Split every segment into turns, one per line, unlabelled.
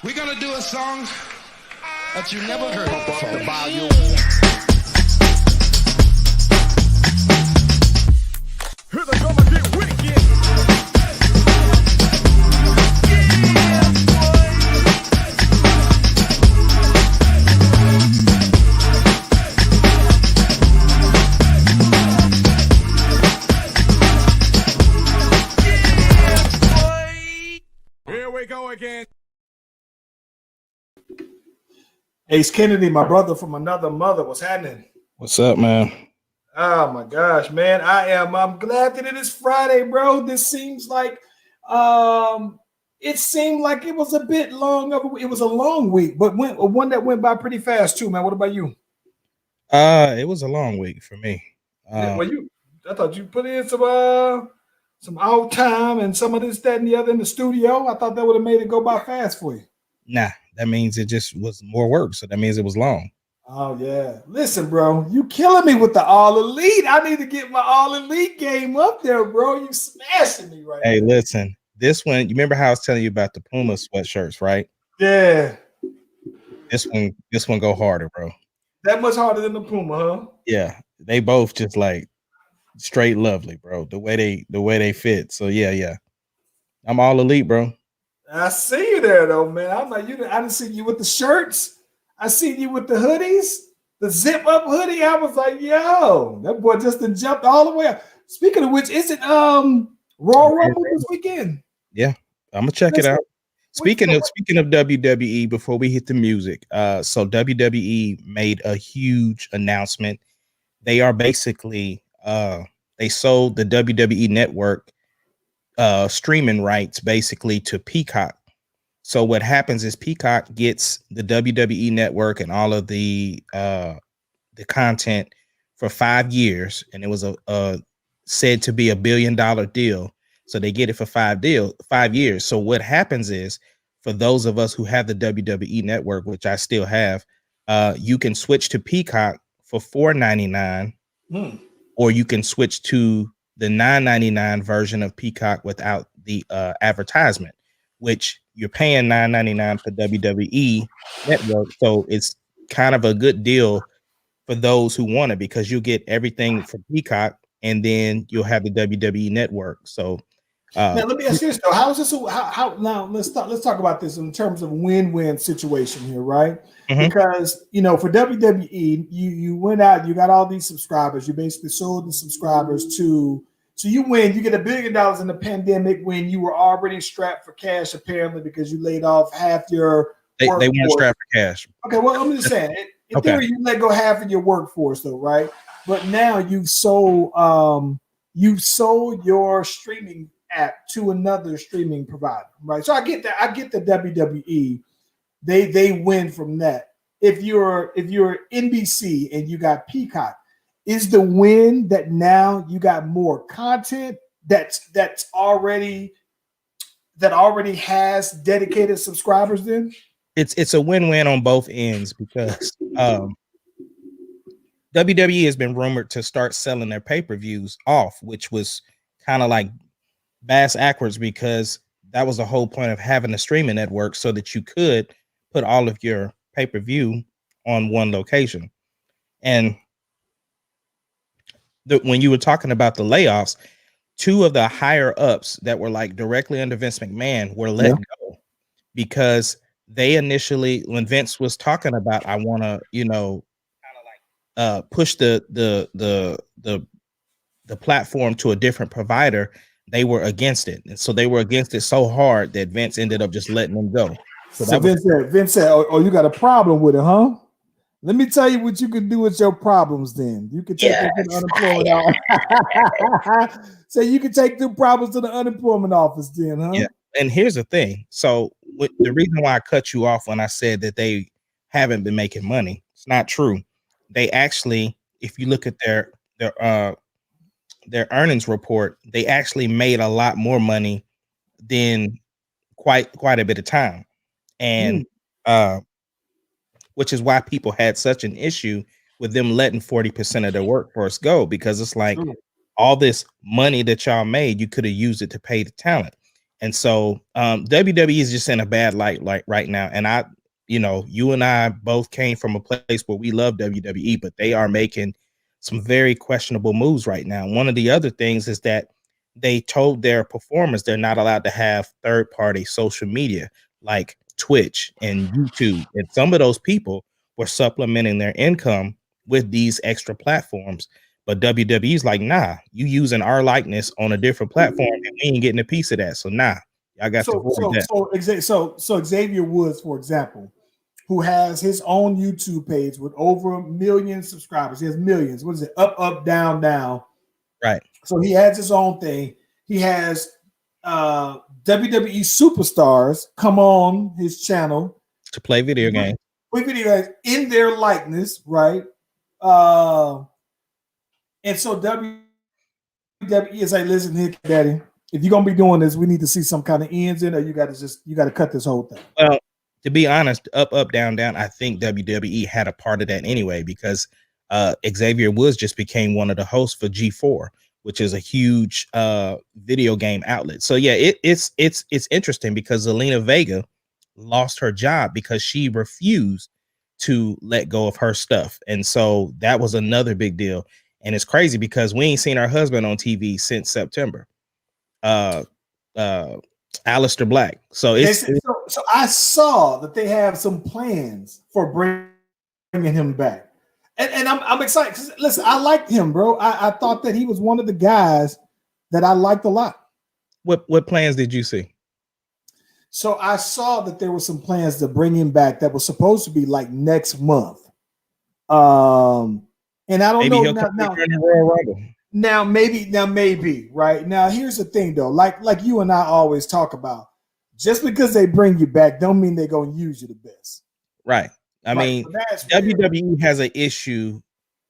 We're gonna do a song that you never heard before. The volume.
Here they come and get wicked. Here we go again.
Ace Kennedy, my brother from another mother, what's happening?
What's up, man?
Oh my gosh, man. I'm glad that it is Friday, bro. This seems like it seemed like it was a bit long it was a long week, but one that went by pretty fast too, man. What about you?
It was a long week for me.
I thought you put in some out time and some of this, that, and the other in the studio. I thought that would have made it go by fast for you.
Nah, that means it just was more work, so that means it was long.
Oh yeah. Listen, bro, you killing me with the all elite. I need to get my all elite game up there, bro. You smashing me right now.
Hey, listen, this one, you remember how I was telling you about the Puma sweatshirts, right?
Yeah.
This one go harder, bro.
That much harder than the Puma, huh?
Yeah, they both just like straight lovely, bro. The way they fit. So yeah. I'm all elite, bro.
I see you there though, man. I'm like, I didn't see you with the shirts. I see you with the hoodies, the zip up hoodie. I was like, yo, that boy just jumped all the way up. Speaking of which, is it Royal Rumble this weekend?
Yeah, I'm gonna check it out. Speaking of WWE, before we hit the music, so WWE made a huge announcement. They are basically they sold the WWE network streaming rights basically to Peacock. So what happens is Peacock gets the WWE network and all of the content for 5 years, and it was a said to be $1 billion deal. So they get it for 5 years. So what happens is, for those of us who have the WWE network, which I still have, you can switch to Peacock for $4.99, or you can switch to the $9.99 version of Peacock without the advertisement, which you're paying $9.99 for WWE network. So it's kind of a good deal for those who want it, because you'll get everything from Peacock and then you'll have the WWE network. So
now let me ask you this though. How is this? How now? Let's talk about this in terms of win-win situation here, right?
Mm-hmm.
Because for WWE, you went out, you got all these subscribers. You basically sold the subscribers to. So you win. You get $1 billion in the pandemic when you were already strapped for cash, apparently, because you laid off half your.
They weren't strapped for cash.
Okay, well, I'm just saying. In theory, you let go half of your workforce, though, right? But now you've sold your streaming app to another streaming provider, right? So I get that. I get the WWE. They win from that. If you're NBC and you got Peacock, is the win that now you got more content that already has dedicated subscribers? Then
it's a win-win on both ends, because WWE has been rumored to start selling their pay-per-views off, which was kind of like bass backwards, because that was the whole point of having a streaming network, so that you could put all of your pay-per-view on one location. And when you were talking about the layoffs, 2 of the higher ups that were like directly under Vince McMahon were let go, because they initially, when Vince was talking about, I want to, push the platform to a different provider, they were against it. And so they were against it so hard that Vince ended up just letting them go.
So Vince said, oh, you got a problem with it, huh? Let me tell you what you can do with your problems. Then you can take them to the unemployment office. So you can take the problems to the unemployment office, then, huh?
Yeah. And here's the thing. So the reason why I cut you off when I said that they haven't been making money, it's not true. They actually, if you look at their earnings report, they actually made a lot more money than quite a bit of time, and which is why people had such an issue with them letting 40% of their workforce go, because it's like all this money that y'all made, you could have used it to pay the talent. And so WWE is just in a bad light like right now. And you and I both came from a place where we love WWE, but they are making some very questionable moves right now. One of the other things is that they told their performers they're not allowed to have third-party social media like Twitch and YouTube. And some of those people were supplementing their income with these extra platforms. But WWE's like, nah, you using our likeness on a different platform, and we ain't getting a piece of that. So nah, I got to avoid that.
So Xavier Woods, for example, who has his own YouTube page with over 1 million subscribers. He has millions. What is it? Up, up, down, down.
Right.
So he has his own thing. He has WWE superstars come on his channel
to play video games.
Play video games in their likeness, right? And so WWE is like, listen here, Daddy, if you're gonna be doing this, we need to see some kind of ends in, or you got to cut this whole thing.
Well, to be honest, up, up, down, down, I think WWE had a part of that anyway, because Xavier Woods just became one of the hosts for G4, which is a huge video game outlet. So yeah, it's interesting because Zelina Vega lost her job because she refused to let go of her stuff. And so that was another big deal. And it's crazy because we ain't seen our husband on TV since September. Alistair Black. So
I saw that they have some plans for bringing him back, and I'm excited because listen, I liked him, bro. I thought that he was one of the guys that I liked a lot.
What plans did you see?
So I saw that there were some plans to bring him back that was supposed to be like next month. And I don't know now. Maybe right now. Here's the thing, though. Like you and I always talk about, just because they bring you back, don't mean they're gonna use you the best.
Right. I mean, WWE has an issue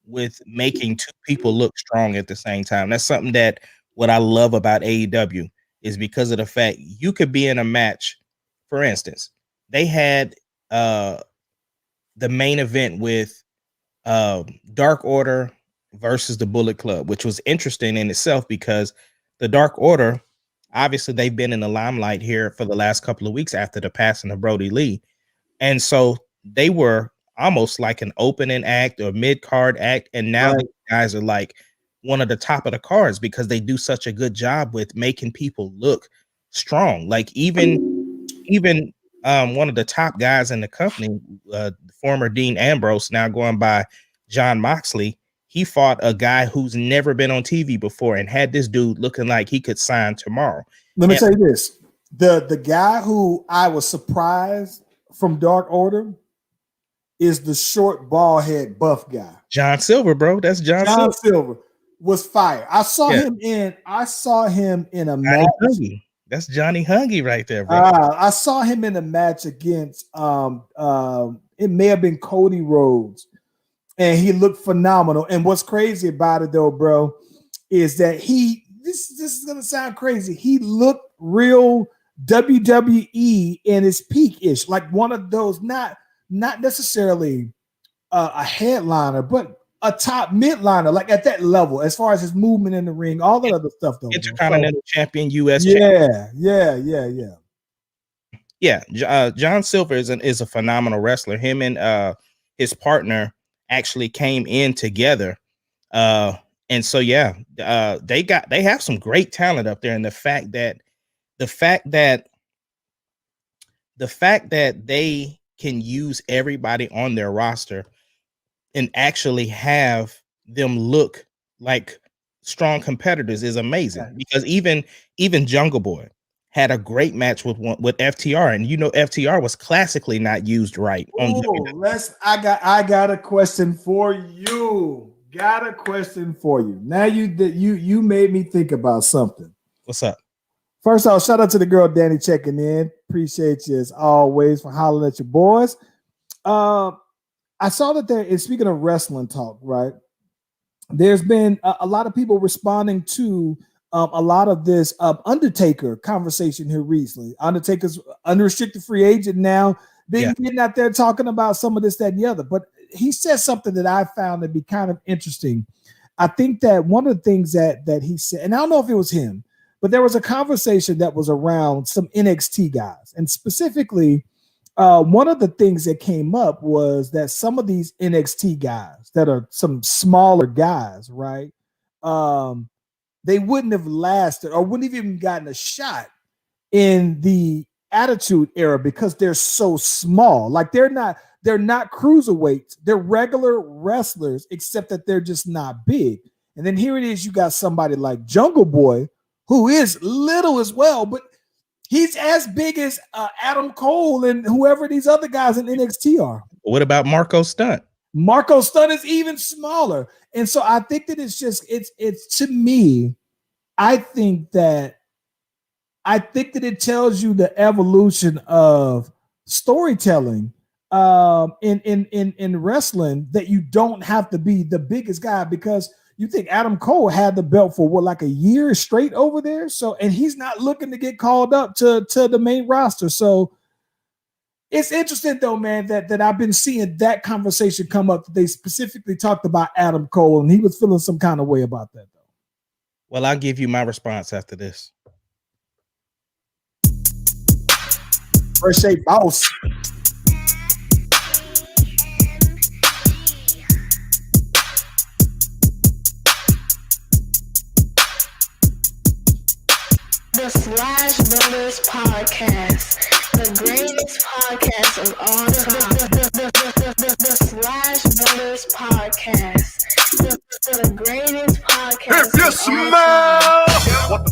with making two people look strong at the same time. That's something that what I love about AEW is because of the fact you could be in a match. For instance, they had the main event with Dark Order versus the Bullet Club, which was interesting in itself because the Dark Order, obviously they've been in the limelight here for the last couple of weeks after the passing of Brody Lee. And so they were almost like an opening act or mid-card act. And now these guys are like one of the top of the cards because they do such a good job with making people look strong. Like even one of the top guys in the company, former Dean Ambrose, now going by John Moxley, he fought a guy who's never been on TV before and had this dude looking like he could sign tomorrow.
Let me tell you this. The guy who I was surprised from Dark Order is the short, bald head, buff guy.
John Silver, bro. That's John
Silver was fire. I saw him in a match.
That's Johnny Hungy right there, bro.
I saw him in a match against it may have been Cody Rhodes, and he looked phenomenal. And what's crazy about it though, bro, is that this is gonna sound crazy. He looked real WWE in his peak-ish, like one of those, not necessarily a headliner, but a top midliner, like at that level, as far as his movement in the ring, all that other stuff though.
Intercontinental champion, US champion.
Yeah.
John Silver is a phenomenal wrestler. Him and his partner actually came in together. And so they have some great talent up there. And the fact that they can use everybody on their roster and actually have them look like strong competitors is amazing. Because even Jungle Boy had a great match with FTR, and FTR was classically not used right.
I got a question for you. Now you made me think about something.
What's up?
First off, shout out to the girl Danny checking in. Appreciate you as always for hollering at your boys. I saw that there is, speaking of wrestling talk, right? There's been a lot of people responding to a lot of this Undertaker conversation here recently. Undertaker's unrestricted free agent now. Getting out there talking about some of this, that, and the other. But he said something that I found to be kind of interesting. I think that one of the things that he said, and I don't know if it was him, but there was a conversation that was around some NXT guys, and specifically, one of the things that came up was that some of these NXT guys that are some smaller guys, right? They wouldn't have lasted or wouldn't have even gotten a shot in the Attitude Era because they're so small. Like they're not cruiserweights. They're regular wrestlers, except that they're just not big. And then here it is, you got somebody like Jungle Boy, who is little as well, but he's as big as Adam Cole and whoever these other guys in NXT are.
What about Marco Stunt?
Marco Stunt is even smaller. And so I think that it's to me, I think that it tells you the evolution of storytelling in wrestling, that you don't have to be the biggest guy, because you think Adam Cole had the belt for like a year straight over there. So, and he's not looking to get called up to the main roster. So it's interesting though, man, that I've been seeing that conversation come up. They specifically talked about Adam Cole, and he was feeling some kind of way about that though.
Well, I'll give you my response after this.
Fresh Shape Boss.
The Slash Brothers Podcast, the greatest podcast of all time. The Slash Brothers Podcast, the greatest podcast. If you smell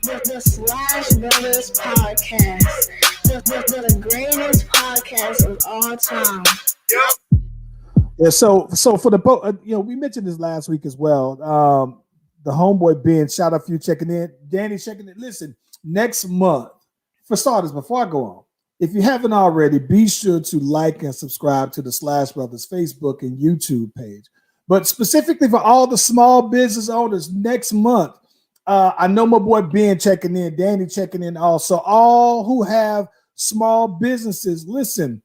what the Slash Brothers Podcast, the greatest podcast of all time. Yep.
Yeah. So for the we mentioned this last week as well. The homeboy Ben, shout out for you checking in. Danny checking in. Listen, next month, for starters, before I go on, if you haven't already, be sure to like and subscribe to the Slash Brothers Facebook and YouTube page. But specifically for all the small business owners, next month. I know my boy Ben checking in, Danny checking in also. All who have small businesses, listen,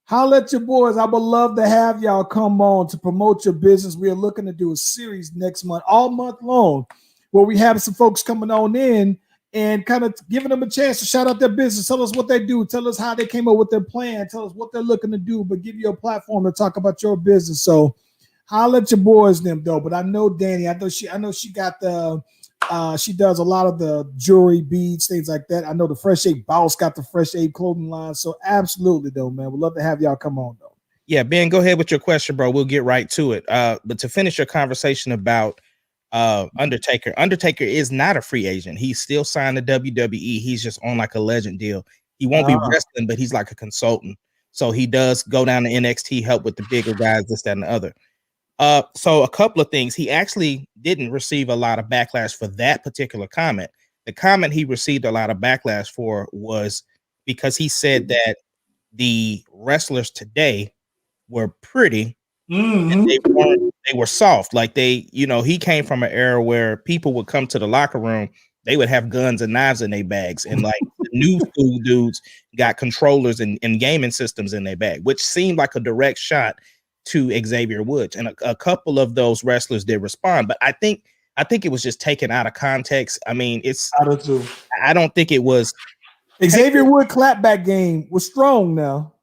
holla at your boys. I would love to have y'all come on to promote your business. We are looking to do a series next month, all month long, where we have some folks coming on in and kind of giving them a chance to shout out their business, tell us what they do, tell us how they came up with their plan, tell us what they're looking to do, but give you a platform to talk about your business. So holla at your boys them though. But I know Danny, I know she got the she does a lot of the jewelry, beads, things like that. I know the Fresh Ape Boss got the Fresh Ape clothing line. So absolutely though, man. We'd love to have y'all come on though.
Yeah, Ben, go ahead with your question, bro. We'll get right to it. But to finish your conversation about Undertaker is not a free agent. He's still signed to WWE. He's just on like a legend deal. He won't be wrestling, but he's like a consultant. So he does go down to NXT, help with the bigger guys, this, that, and the other. So a couple of things. He actually didn't receive a lot of backlash for that particular comment. The comment he received a lot of backlash for was because he said that the wrestlers today were pretty and they were soft. Like he came from an era where people would come to the locker room, they would have guns and knives in their bags. And like the new school dudes got controllers and gaming systems in their bag, which seemed like a direct shot to Xavier Woods, and a couple of those wrestlers did respond, but I think it was just taken out of context. I mean, I don't think it was.
Xavier Wood clapback game was strong now.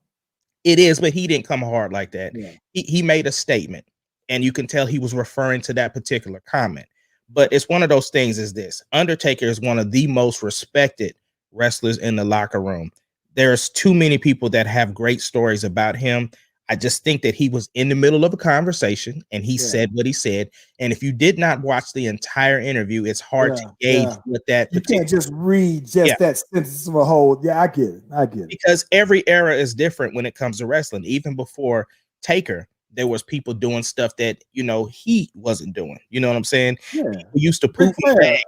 It is, but he didn't come hard like that.
Yeah.
He made a statement, and you can tell he was referring to that particular comment. But it's one of those things. Is this Undertaker is one of the most respected wrestlers in the locker room. There's too many people that have great stories about him. I just think that he was in the middle of a conversation and he said what he said. And if you did not watch the entire interview, it's hard to gauge what that.
You can't just read that sentence of a whole. Yeah, I get it.
Because every era is different when it comes to wrestling. Even before Taker, there was people doing stuff that, he wasn't doing. You know what I'm saying?
Yeah.
We used to poop.
Ric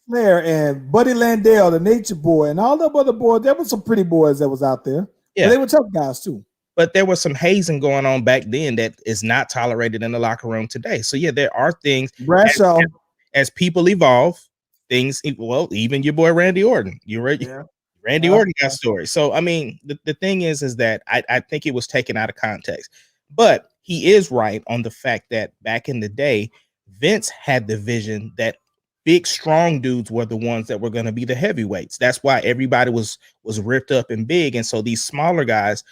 Flair and Buddy Landell, the Nature Boy, and all the other boys. There were some pretty boys that was out there.
Yeah.
But they were tough guys too.
But there was some hazing going on back then that is not tolerated in the locker room today. So yeah, there are things
Bradshaw.
as people evolve, things. Well, even your boy Randy Orton,
Yeah.
Randy Orton got stories. So I mean, the thing is that I think it was taken out of context. But he is right on the fact that back in the day, Vince had the vision that big, strong dudes were the ones that were going to be the heavyweights. That's why everybody was ripped up and big, and so these smaller guys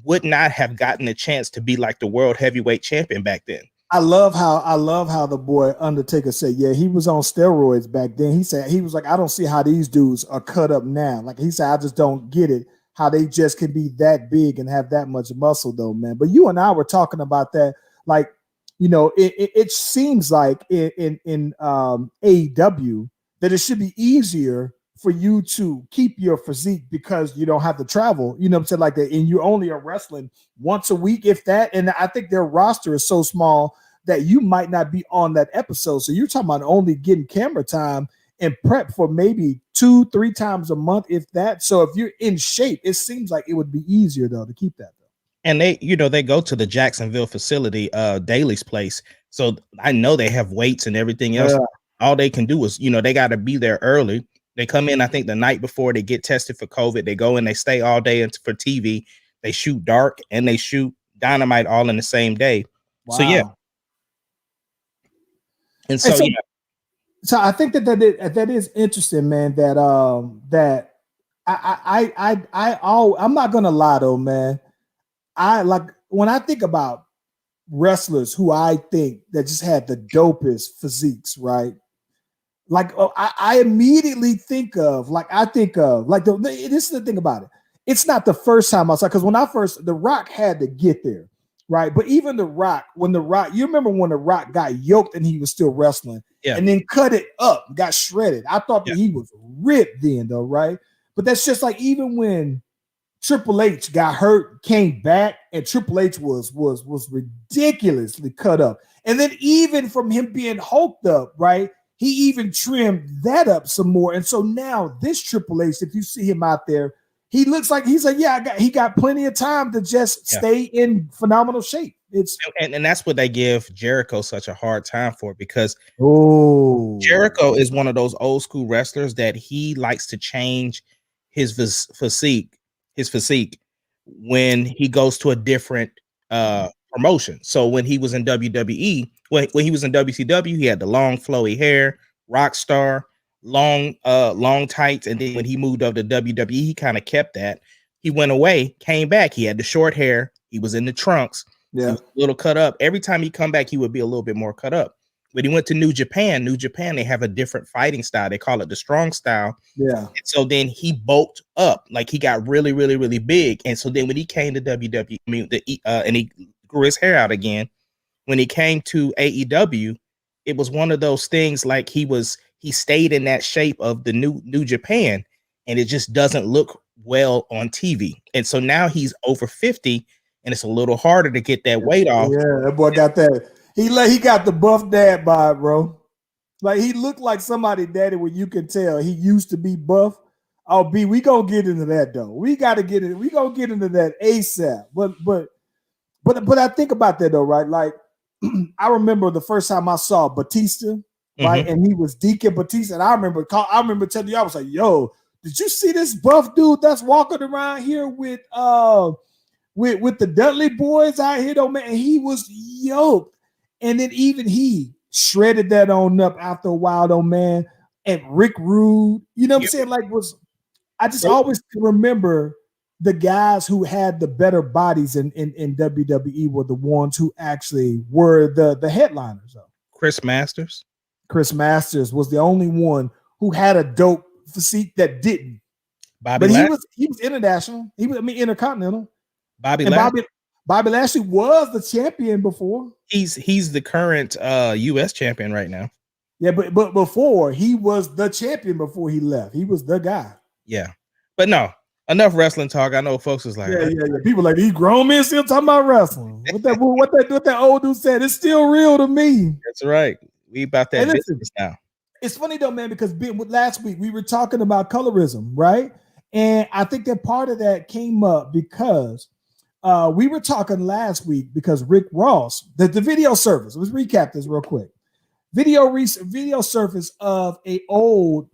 would not have gotten a chance to be like the world heavyweight champion back then.
I love how the boy Undertaker said, yeah, he was on steroids back then. He said he was like, I don't see how these dudes are cut up now. Like he said, I just don't get it, how they just can be that big and have that much muscle, though, man. But you and I were talking about that, like, you know, it seems like in AEW that it should be easier for you to keep your physique because you don't have to travel, you know what I'm saying, like that, and you only are wrestling once a week, if that. And I think their roster is so small that you might not be on that episode. So you're talking about only getting camera time and prep for maybe 2-3 times a month, if that. So if you're in shape, it seems like it would be easier though to keep that.
And they, you know, they go to the Jacksonville facility, Daly's place. So I know they have weights and everything else.
Yeah.
All they can do is, you know, they got to be there early. They come in, I think, the night before they get tested for COVID. They go in, they stay all day for TV. They shoot dark and they shoot Dynamite all in the same day.
Wow.
So yeah. And so yeah.
So I think that is interesting, man. That I'm not gonna lie though, man. I like when I think about wrestlers who I think that just had the dopest physiques, right? Like I immediately think of like this is the thing about it. It's not the first time I saw, because when The Rock had to get there, right? But even The Rock, you remember when The Rock got yoked and he was still wrestling, and then cut it up, got shredded. I thought that he was ripped then, though, right? But that's just like even when Triple H got hurt, came back, and Triple H was ridiculously cut up. And then even from him being hulked up, right? He even trimmed that up some more. And so now this Triple H, if you see him out there, he looks like he got plenty of time to just stay in phenomenal shape.
And that's what they give Jericho such a hard time for, because
Jericho
is one of those old school wrestlers that he likes to change his physique when he goes to a different promotion. So when he was in WWE, when he was in WCW, he had the long flowy hair, rock star, long tights, and then when he moved up to WWE, he kind of kept that. He went away, came back, he had the short hair, he was in the trunks, he was a little cut up. Every time he come back, he would be a little bit more cut up. When he went to New Japan, they have a different fighting style. They call it the strong style.
Yeah.
And so then he bulked up, like he got really, really, really big. And so then when he came to WWE, and he grew his hair out again. When he came to AEW, it was one of those things like he stayed in that shape of the New Japan, and it just doesn't look well on TV. And so now he's over 50, and it's a little harder to get that weight off.
Yeah, that boy got that. He got the buff dad bod, bro. Like he looked like somebody daddy where you can tell he used to be buff. Oh, B, we gonna get into that though. We gotta get it. We gonna get into that ASAP. But I think about that though, right? Like I remember the first time I saw Batista, right? And he was Deacon Batista, and I remember telling you, I was like, "Yo, did you see this buff dude that's walking around here with the Dudley boys out here, though, man?" And he was yoked. And then even he shredded that on up after a while, though, man. And Rick Rude, you know what I'm saying? Like, I just always remember the guys who had the better bodies in WWE were the ones who actually were the headliners. Though.
Chris Masters
was the only one who had a dope physique that didn't. But he was international. He was, intercontinental. Bobby Lashley was the champion before.
He's the current U.S. champion right now.
Yeah, but before he was the champion before he left. He was the guy.
Yeah, but no, enough wrestling talk. I know folks was like,
yeah. People like these grown men still talking about wrestling. What that old dude said, it's still real to me.
That's right. We about that business now.
It's funny though, man, because last week we were talking about colorism, right? And I think that part of that came up because we were talking last week because Rick Ross, the video surface. Let's recap this real quick. Video surface of a old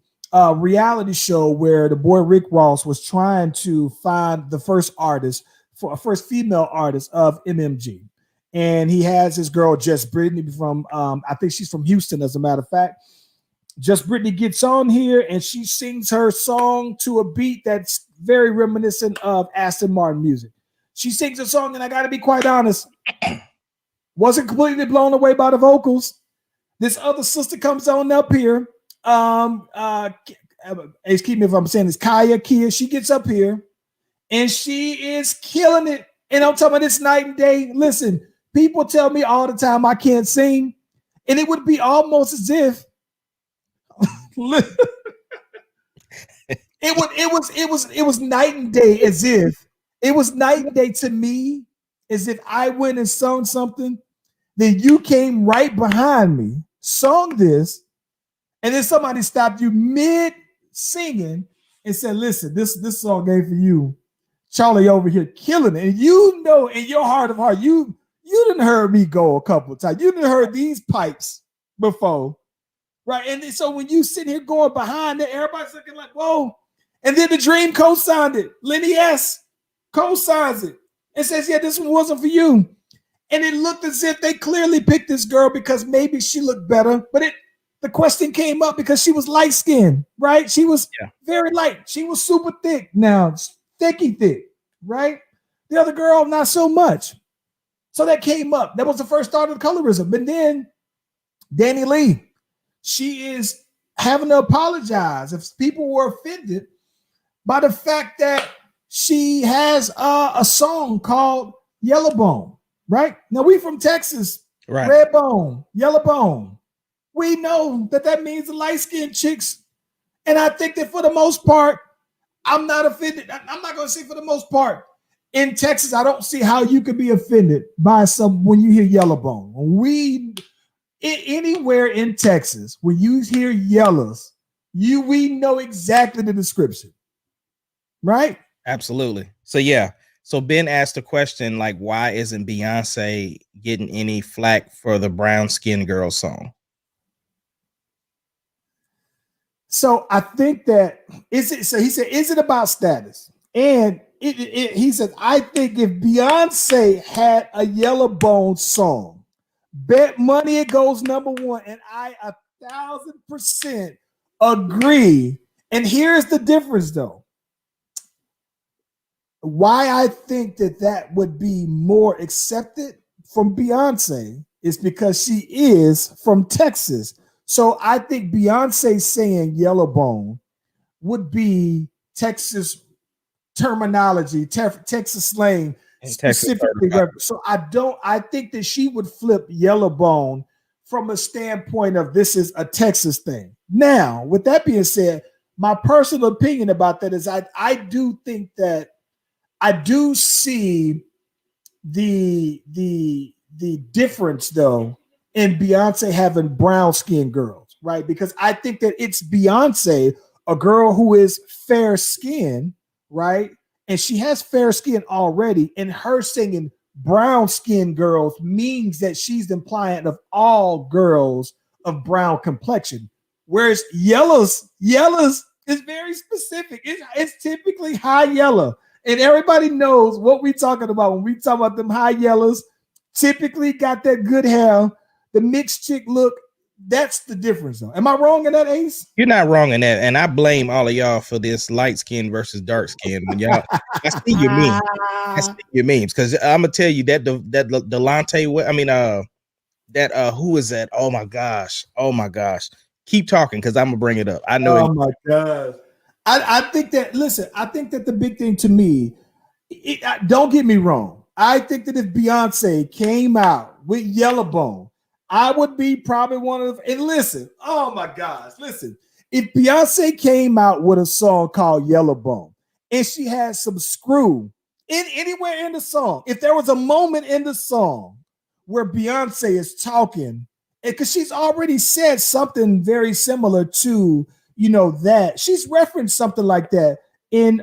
reality show where the boy Rick Ross was trying to find the first female artist of MMG. And he has his girl, Just Brittany, from, I think she's from Houston, as a matter of fact. Just Brittany gets on here and she sings her song to a beat that's very reminiscent of Aston Martin music. She sings a song, and I got to be quite honest, wasn't completely blown away by the vocals. This other sister comes on up here. Excuse me if I'm saying this, Kia. She gets up here, and she is killing it. And I'm talking about this night and day. Listen, people tell me all the time I can't sing, and it would be almost as if it was night and day, as if it was night and day to me, as if I went and sung something, then you came right behind me, sung this, and then somebody stopped you mid singing and said, "Listen, this song ain't for you. Charlie over here killing it." And you know, in your heart of heart, you didn't heard me go a couple of times. You didn't heard these pipes before, right? And so when you sit here going behind it, everybody's looking like, "Whoa!" And then the Dream co-signed it. Lenny S co-signs it and says, "Yeah, this one wasn't for you." And it looked as if they clearly picked this girl because maybe she looked better, but the question came up because she was light-skinned, right? She was very light. She was super thick. Now, thicky thick, right? The other girl, not so much. So that came up. That was the first start of the colorism. But then Danny Lee, she is having to apologize if people were offended by the fact that she has a song called Yellowbone, right? Now, we from Texas, right? Redbone, Yellowbone. We know that means the light-skinned chicks. And I think that for the most part, I'm not offended. I'm not going to say for the most part. In Texas, I don't see how you could be offended by when you hear Yellowbone. Anywhere in Texas, when you hear yellows, we know exactly the description, right?
Absolutely. So yeah. So Ben asked the question, like, why isn't Beyonce getting any flack for the brown skin girl song?
So I think that he said, is it about status? And he said, I think if Beyonce had a Yellowbone song, bet money it goes number one. And I 1,000% agree. And here's the difference, though. Why I think that would be more accepted from Beyonce is because she is from Texas. So I think Beyonce saying Yellowbone would be Texas terminology, Texas slang specifically. So I think that she would flip Yellowbone from a standpoint of this is a Texas thing. Now, with that being said, my personal opinion about that is I do think that I do see the difference, though, in Beyonce having brown skinned girls, right? Because I think that it's Beyonce, a girl who is fair skinned, right? And she has fair skin already, and her singing brown skinned girls means that she's implying of all girls of brown complexion. Whereas yellows is very specific. It's typically high yellow. And everybody knows what we're talking about when we talk about them high yellows. Typically got that good hair, the mixed chick look. That's the difference, though. Am I wrong in that, Ace?
You're not wrong in that, and I blame all of y'all for this light skin versus dark skin. When y'all, I see your memes. I see your memes because I'm gonna tell you that Delonte. I mean, who is that? Oh my gosh! Keep talking because I'm gonna bring it up. I know.
Oh my gosh! I think that. Listen, I think that the big thing to me. Don't get me wrong. I think that if Beyonce came out with Yellowbone, I would be probably one of the, and listen, oh my gosh, listen. If Beyonce came out with a song called Yellowbone and she had some screw anywhere in the song, if there was a moment in the song where Beyonce is talking, because she's already said something very similar to, that she's referenced something like that in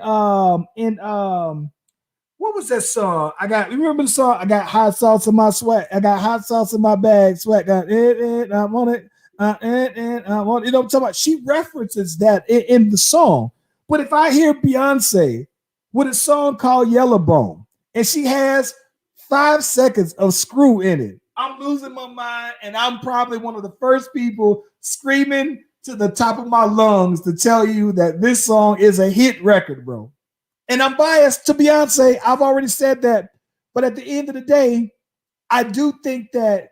what was that song? You remember the song? I got hot sauce in my sweat. I got hot sauce in my bag. Sweat got it. I want it. And I want, you know what I'm talking about? She references that in the song. But if I hear Beyonce with a song called Yellow Bone, and she has 5 seconds of screw in it, I'm losing my mind, and I'm probably one of the first people screaming to the top of my lungs to tell you that this song is a hit record, bro. And I'm biased to Beyonce. I've already said that. But at the end of the day, I do think that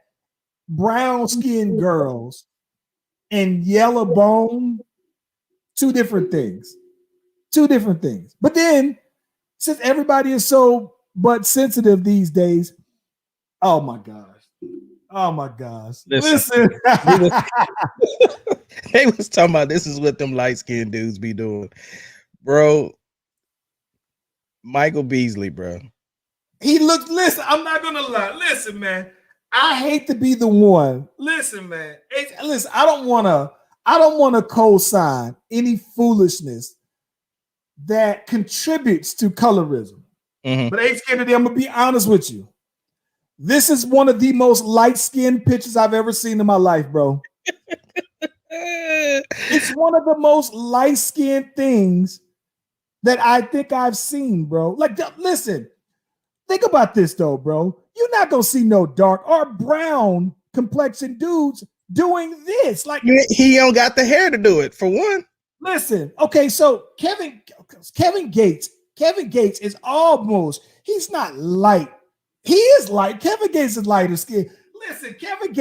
brown-skinned girls and yellow bone, two different things. But then, since everybody is so butt sensitive these days, oh my gosh. Listen.
They was talking about this is what them light-skinned dudes be doing. Bro, Michael Beasley, bro.
Listen, I'm not gonna lie. Listen, man. I hate to be the one. Listen, man. Listen, I don't wanna co-sign any foolishness that contributes to colorism.
Mm-hmm.
But H. Kennedy, I'm gonna be honest with you. This is one of the most light-skinned pictures I've ever seen in my life, bro. It's one of the most light-skinned things that I think I've seen, bro. Like, listen, think about this though, bro. You're not gonna see no dark or brown complexion dudes doing this. Like,
he don't got the hair to do it, for one.
Listen, okay, so Kevin Gates is almost, he's not light. He is light. Kevin Gates is lighter skin. Listen, Kevin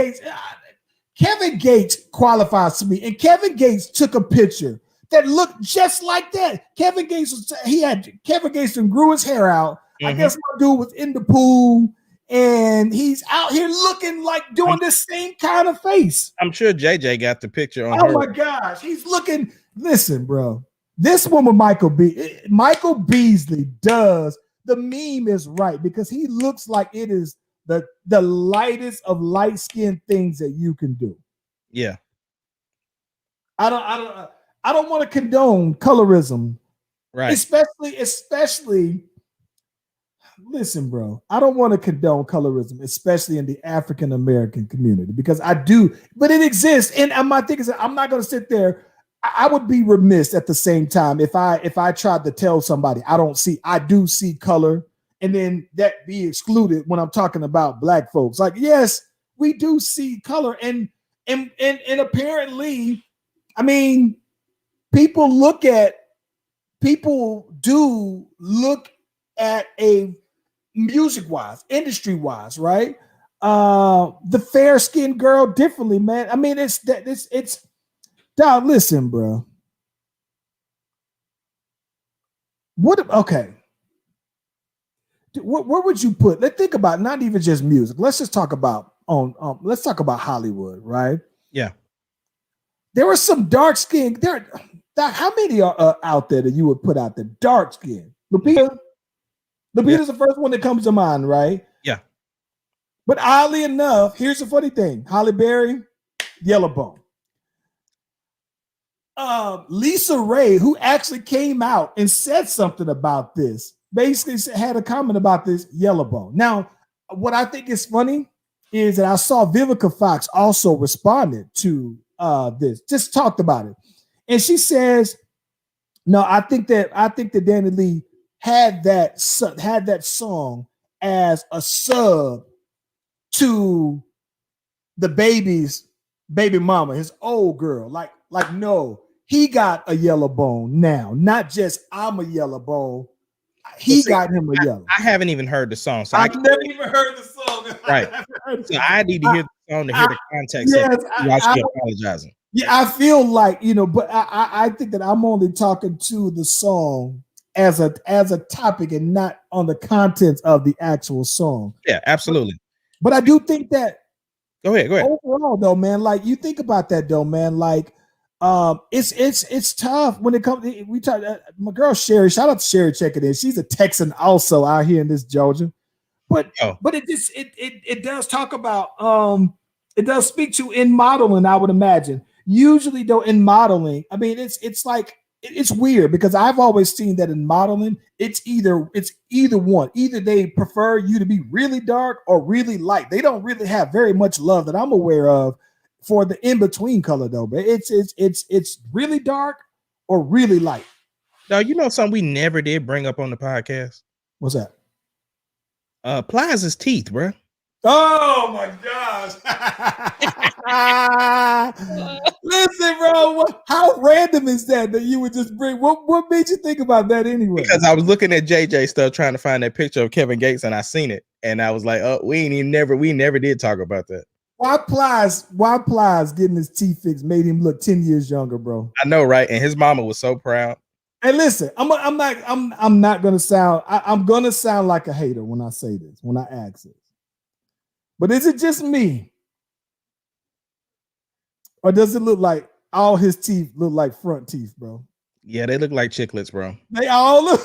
Gates qualifies to me, and Kevin Gates took a picture that looked just like that. Kevin Gates grew his hair out. Mm-hmm. I guess my dude was in the pool, and he's out here looking like doing the same kind of face.
I'm sure JJ got the picture on.
Oh my gosh, he's looking. Listen, bro, this woman Michael Beasley does. The meme is right because he looks like it is the lightest of light-skinned things that you can do.
Yeah.
I don't want to condone colorism.
Right.
Especially listen, bro. I don't want to condone colorism, especially in the African American community, because I do, but it exists. And my thing is, I'm not going to sit there. I would be remiss at the same time if I tried to tell somebody I do see color, and then that be excluded when I'm talking about black folks. Like, yes, we do see color, and apparently, I mean, people do look at a music-wise, industry-wise, right? The fair-skinned girl differently, man. I mean, it's dog, listen, bro. Okay. Where would you put? Let's think about not even just music. Let's just talk about let's talk about Hollywood, right?
Yeah.
There were some dark skin. How many are out there that you would put out there? Dark skin. Lupita's the first one that comes to mind, right?
Yeah.
But oddly enough, here's the funny thing: Halle Berry, yellow bone. Lisa Ray, who actually came out and said something about this, basically had a comment about this, yellow bone. Now, what I think is funny is that I saw Vivica Fox also responded to this, just talked about it. And she says, no, I think that Danny Lee had that song as a sub to the baby mama, his old girl. Like no, he got a yellow bone now, not just I'm a yellow bone. He got him a yellow.
I haven't even heard the song, so
I've never even heard the song.
Right. So I need to hear the song to hear the context. Yes, of you apologizing.
Yeah, I feel like, but I think that I'm only talking to the song as a topic and not on the contents of the actual song.
Yeah, absolutely.
But I do think that.
Go ahead.
Overall, though, man, like you think about that, though, man, like it's tough when it comes. We talk. My girl Sherry, shout out to Sherry, checking in. She's a Texan also out here in this Georgia, but it does talk about it does speak to in modeling. I would imagine usually though in modeling, I mean it's like it's weird because I've always seen that in modeling, it's either one. Either they prefer you to be really dark or really light. They don't really have very much love that I'm aware of for the in-between color though. But it's really dark or really light.
Now, you know something we never did bring up on the podcast?
What's that?
Plies' teeth, bro.
Oh my gosh. Listen, bro, how random is that you would just bring? What made you think about that anyway?
Because I was looking at JJ stuff trying to find that picture of Kevin Gates and I seen it and I was like, oh, we never did talk about that.
Why Plies getting his teeth fixed made him look 10 years younger, bro?
I know, right? And his mama was so proud.
Hey, listen, I'm not gonna sound I'm gonna sound like a hater when I say this, when I ask this. But is it just me? Or does it look like all his teeth look like front teeth, bro?
Yeah, they look like chiclets, bro.
They all look.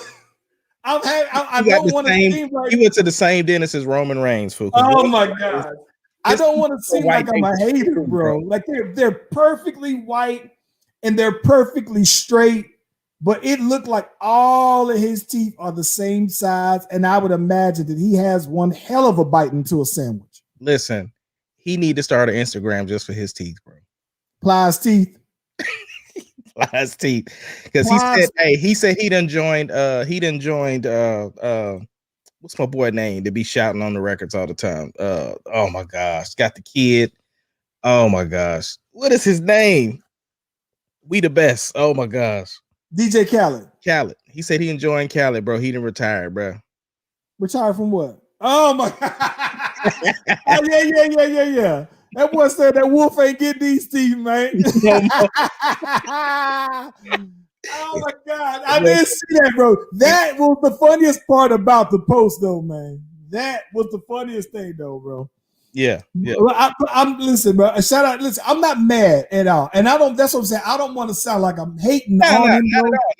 I don't want to seem like
he went to the same dentist as Roman Reigns, fool.
Oh my god. I don't want to seem like I'm a hater, bro. Like they're perfectly white and they're perfectly straight, but it looked like all of his teeth are the same size. And I would imagine that he has one hell of a bite into a sandwich.
Listen, he need to start an Instagram just for his teeth, bro.
Plies teeth.
Plies teeth. Because he said he done joined what's my boy name to be shouting on the records all the time? Oh my gosh, got the kid. Oh my gosh. What is his name? We the best. Oh my gosh.
DJ Khaled.
Khaled. He said he enjoying Khaled, bro. He didn't retire, bro.
Retired from what? Oh my god. Oh, yeah. That boy said that wolf ain't getting these teeth, man. Oh my god, I didn't see that, bro. That was the funniest part about the post, though, man. That was the funniest thing, though, bro.
Yeah.
I'm listen, bro. Shout out. Listen, I'm not mad at all, and I don't. That's what I'm saying. I don't want to sound like I'm hating on him.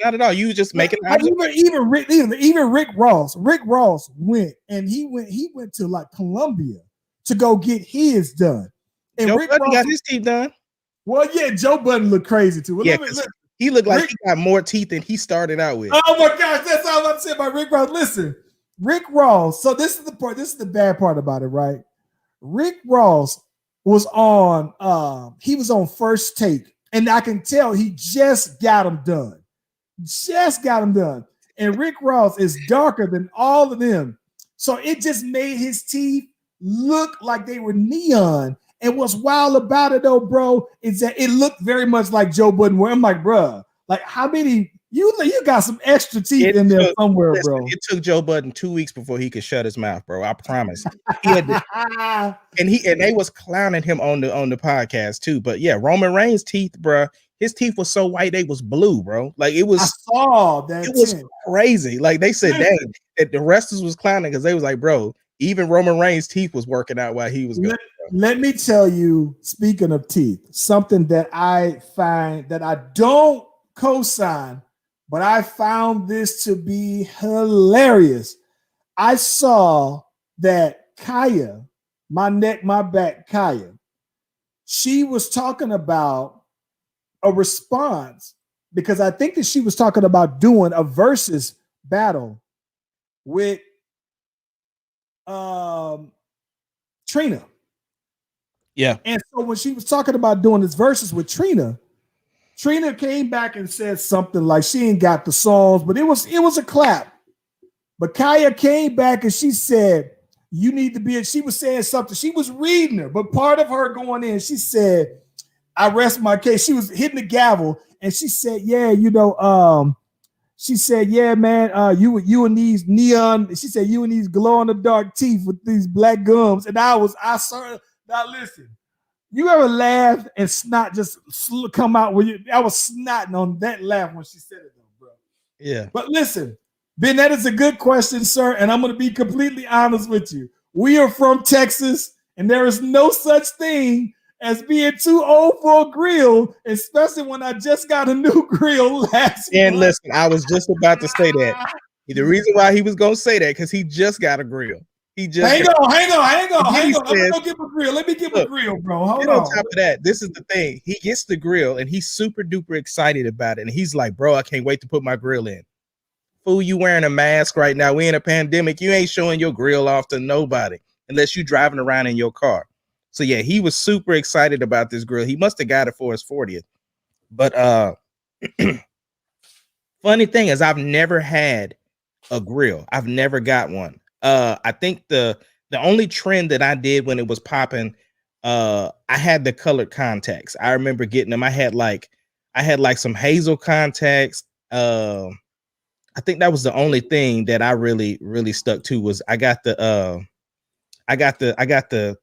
Not at all. You just making
even Rick Ross. Rick Ross went to like Colombia to go get his done. And
Joe
Rick
Budden
Ross
got his teeth done.
Well, yeah, Joe Budden looked crazy too. Well,
yeah, he looked like he got more teeth than he started out with.
Oh my gosh, that's all I'm saying about Rick Ross. Listen, Rick Ross. So this is the part. This is the bad part about it, right? Rick Ross was on. He was on First Take, and I can tell he just got him done. And Rick Ross is darker than all of them, so it just made his teeth look like they were neon. And what's wild about it, though, bro, is that it looked very much like Joe Budden. Where I'm like, bro, like how many you got some extra teeth in there somewhere, bro?
It took Joe Budden 2 weeks before he could shut his mouth, bro. I promise. And they was clowning him on the podcast too. But yeah, Roman Reigns' teeth, bro. His teeth was so white they was blue, bro. Like it was. I
saw that.
It was crazy. Like they said, dang, that the wrestlers was clowning because they was like, bro. Even Roman Reigns' teeth was working out while he was going.
Let me tell you, speaking of teeth, something that I find that I don't co-sign, but I found this to be hilarious. I saw that Kaya, my neck, my back, Kaya, she was talking about a response because I think that she was talking about doing a versus battle with Trina.
Yeah.
And so when she was talking about doing this verses with Trina came back and said something like she ain't got the songs, but it was a clap. But Kaya came back and she said, you need to be, she was saying something. She was reading her, but part of her going in, she said, I rest my case. She was hitting the gavel and she said, yeah, she said, yeah, man, you and these neon, she said, you and these glow in the dark teeth with these black gums. And I saw her. Now listen, you ever laugh and snot just come out when you, I was snotting on that laugh when she said it though, bro.
Yeah.
But listen, Ben, that is a good question, sir. And I'm going to be completely honest with you. We are from Texas and there is no such thing as being too old for a grill, especially when I just got a new grill last year.
And listen, I was just about to say that. The reason why he was going to say that, because he just got a grill. He just
hang on.
Then he
Let me
says,
go get my grill. Let me get my
look,
grill, bro. Hold
then on
on.
top of that, this is the thing. He gets the grill and he's super duper excited about it. And he's like, bro, I can't wait to put my grill in. Fool, you wearing a mask right now. We in a pandemic. You ain't showing your grill off to nobody unless you driving around in your car. So yeah, he was super excited about this grill. He must have got it for his 40th. But funny thing is, I've never had a grill. I've never got one. I think the only trend that I did when it was popping, I had the colored contacts. I remember getting them. I had like some hazel contacts. I think that was the only thing that I really stuck to was I got the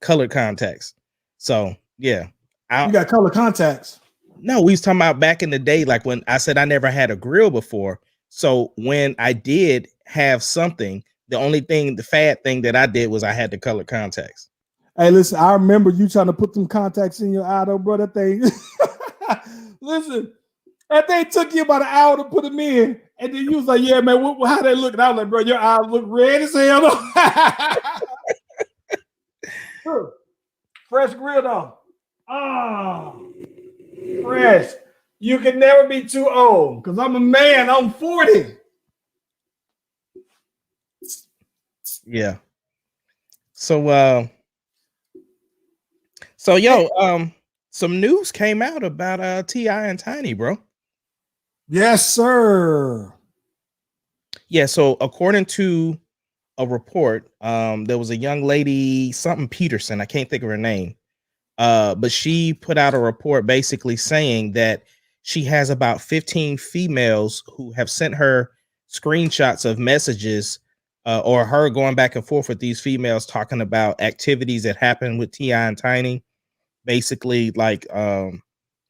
colored contacts. So yeah.
You got color contacts.
No, we was talking about back in the day, like when I said I never had a grill before. So when I did have something, the fad thing that I did was I had the colored contacts.
Hey, listen, I remember you trying to put some contacts in your eye, though, bro. That thing, listen, that thing took you about an hour to put them in, and then you was like, "Yeah, man, how they look?" And I was like, "Bro, your eyes look red as hell." Fresh grill, though. Oh, fresh. You can never be too old because I'm a man. I'm 40.
Yeah. So some news came out about T.I. and Tiny, bro.
Yes, sir.
Yeah, so according to a report, there was a young lady, something Peterson, I can't think of her name. But she put out a report basically saying that she has about 15 females who have sent her screenshots of messages or her going back and forth with these females talking about activities that happen with T.I. and Tiny. Basically, like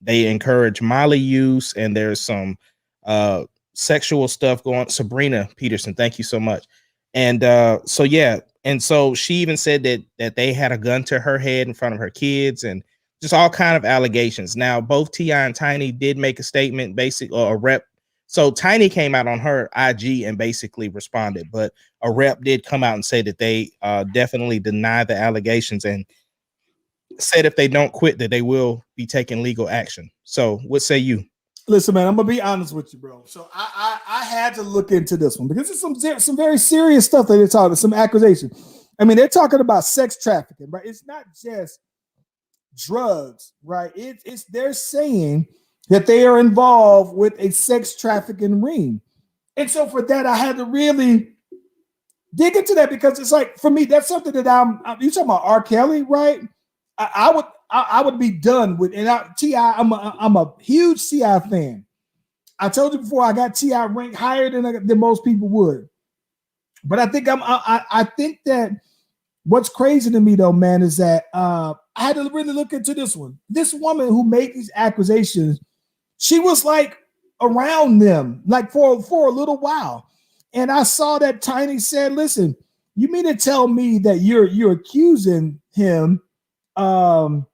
they encourage Molly use, and there's some sexual stuff going on. Sabrina Peterson, thank you so much. And so yeah, and so she even said that they had a gun to her head in front of her kids, and just all kind of allegations. Now, both T.I. and Tiny did make a statement, or a rep. So Tiny came out on her IG and basically responded, but a rep did come out and say that they definitely deny the allegations and said if they don't quit, that they will be taking legal action. So what say you?
Listen, man, I'm gonna be honest with you, bro. So I had to look into this one because it's some very serious stuff that they're talking about, some accusations. I mean, they're talking about sex trafficking, right? It's not just drugs, right? It's they're saying that they are involved with a sex trafficking ring. And so for that, I had to really dig into that because it's like, for me, that's something that you talking about R. Kelly, right? I would be done with, and T.I., I'm a huge T.I. fan. I told you before, I got T.I. ranked higher than most people would. But I think I think that what's crazy to me though, man, is that I had to really look into this one. This woman who made these accusations, she was like around them like for a little while. And I saw that Tiny said, listen, you mean to tell me that you're accusing him of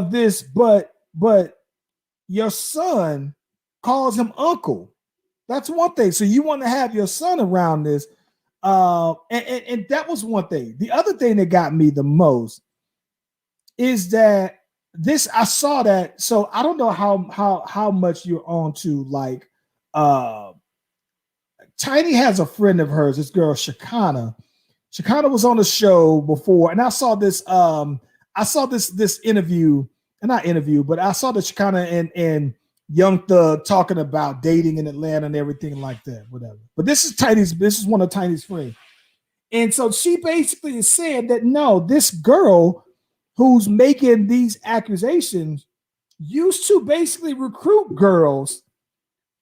this, but your son calls him uncle. That's one thing. So you want to have your son around this. And that was one thing. The other thing that got me the most is that I saw that. So I don't know how much you're on to like Tiny has a friend of hers, this girl Shakana. Shakana was on the show before, and I saw this interview, and not interview, but I saw the Shakana and Young Thug talking about dating in Atlanta and everything like that, whatever. But this is one of Tiny's friends. And so she basically said that no, this girl who's making these accusations used to basically recruit girls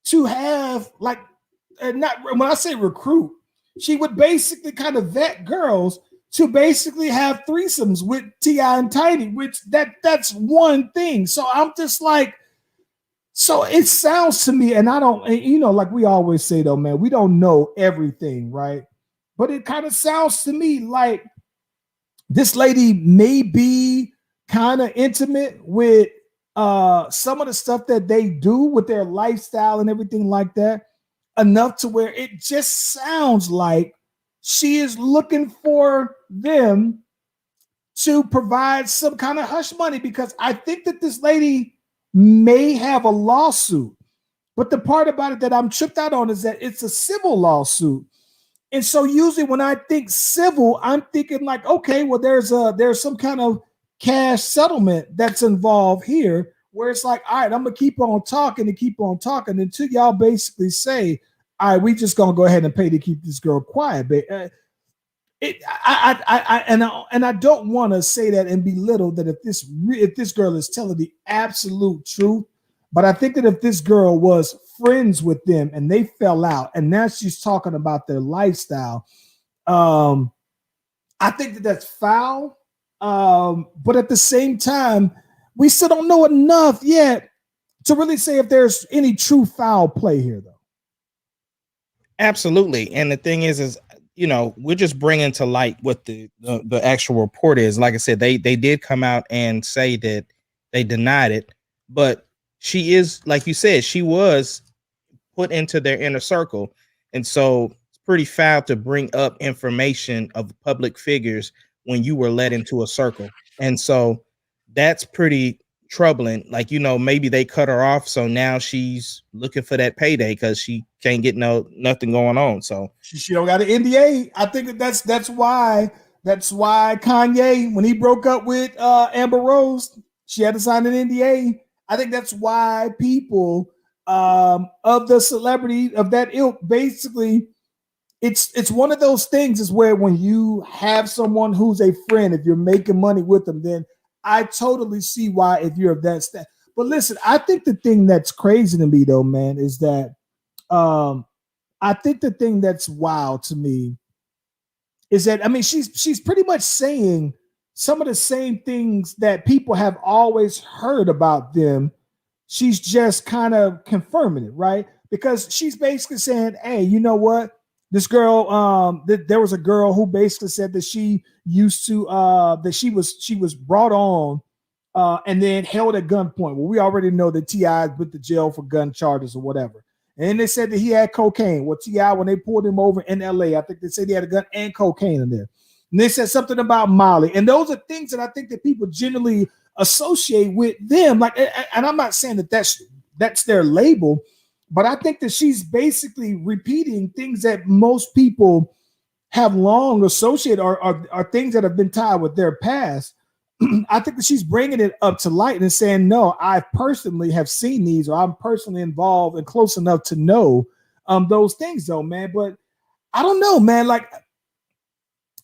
to have like, not when I say recruit, she would basically kind of vet girls to basically have threesomes with T.I. and Tiny, which that's one thing. So I'm just like, so it sounds to me, and I don't, like we always say though, man, we don't know everything, right? But it kind of sounds to me like this lady may be kind of intimate with some of the stuff that they do with their lifestyle and everything like that, enough to where it just sounds like she is looking for them to provide some kind of hush money, because I think that this lady may have a lawsuit. But the part about it that I'm tripped out on is that it's a civil lawsuit. And so usually when I think civil, I'm thinking like, okay, well, there's some kind of cash settlement that's involved here, where it's like, all right, I'm gonna keep on talking until y'all basically say, all right, we just gonna go ahead and pay to keep this girl quiet. But I don't want to say that and belittle that if this girl is telling the absolute truth, but I think that if this girl was friends with them and they fell out, and now she's talking about their lifestyle, I think that that's foul. But at the same time, we still don't know enough yet to really say if there's any true foul play here, though.
Absolutely. And the thing is, we're just bringing to light what the actual report is. Like I said, they did come out and say that they denied it, but she is, like you said, she was put into their inner circle. And so it's pretty foul to bring up information of public figures when you were led into a circle. And so that's pretty troubling. Like, maybe they cut her off, so now she's looking for that payday because she can't get nothing going on. So
she don't got an NDA. I think that's why Kanye, when he broke up with Amber Rose, she had to sign an NDA. I think that's why people of the celebrity of that ilk, basically, it's one of those things is where when you have someone who's a friend, if you're making money with them, then I totally see why if you're of that stat. But listen, I think the thing that's crazy to me though, man, is that I think the thing that's wild to me is that, I mean, she's pretty much saying some of the same things that people have always heard about them. She's just kind of confirming it, right? Because she's basically saying, hey, you know what? This girl, there was a girl who basically said that she used to, that she was brought on and then held at gunpoint. Well, we already know that T.I. went to jail for gun charges or whatever. And they said that he had cocaine. Well, T.I., when they pulled him over in L.A., I think they said he had a gun and cocaine in there. And they said something about Molly. And those are things that I think that people generally associate with them. Like, and I'm not saying that that's their label, but I think that she's basically repeating things that most people have long associated or things that have been tied with their past. I think that she's bringing it up to light and saying, no, I personally have seen these, or I'm personally involved and close enough to know those things though, man. But I don't know, man, like,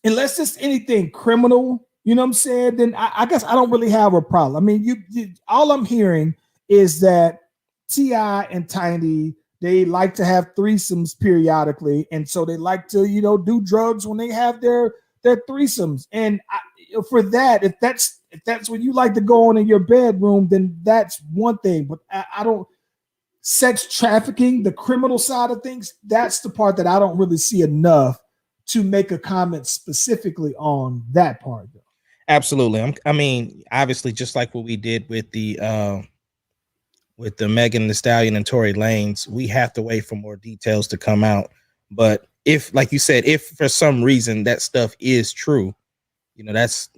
unless it's anything criminal, you know what I'm saying, then I guess I don't really have a problem. I mean, you all I'm hearing is that T.I. and Tiny, they like to have threesomes periodically, and so they like to, do drugs when they have their threesomes. And for that, if that's what you like to go on in your bedroom, then that's one thing. But I don't. Sex trafficking, the criminal side of things, that's the part that I don't really see enough to make a comment specifically on that part, though.
Absolutely. I mean, obviously, just like what we did with the Megan Thee Stallion and Tory Lanez, we have to wait for more details to come out. But if, like you said, if for some reason that stuff is true, that's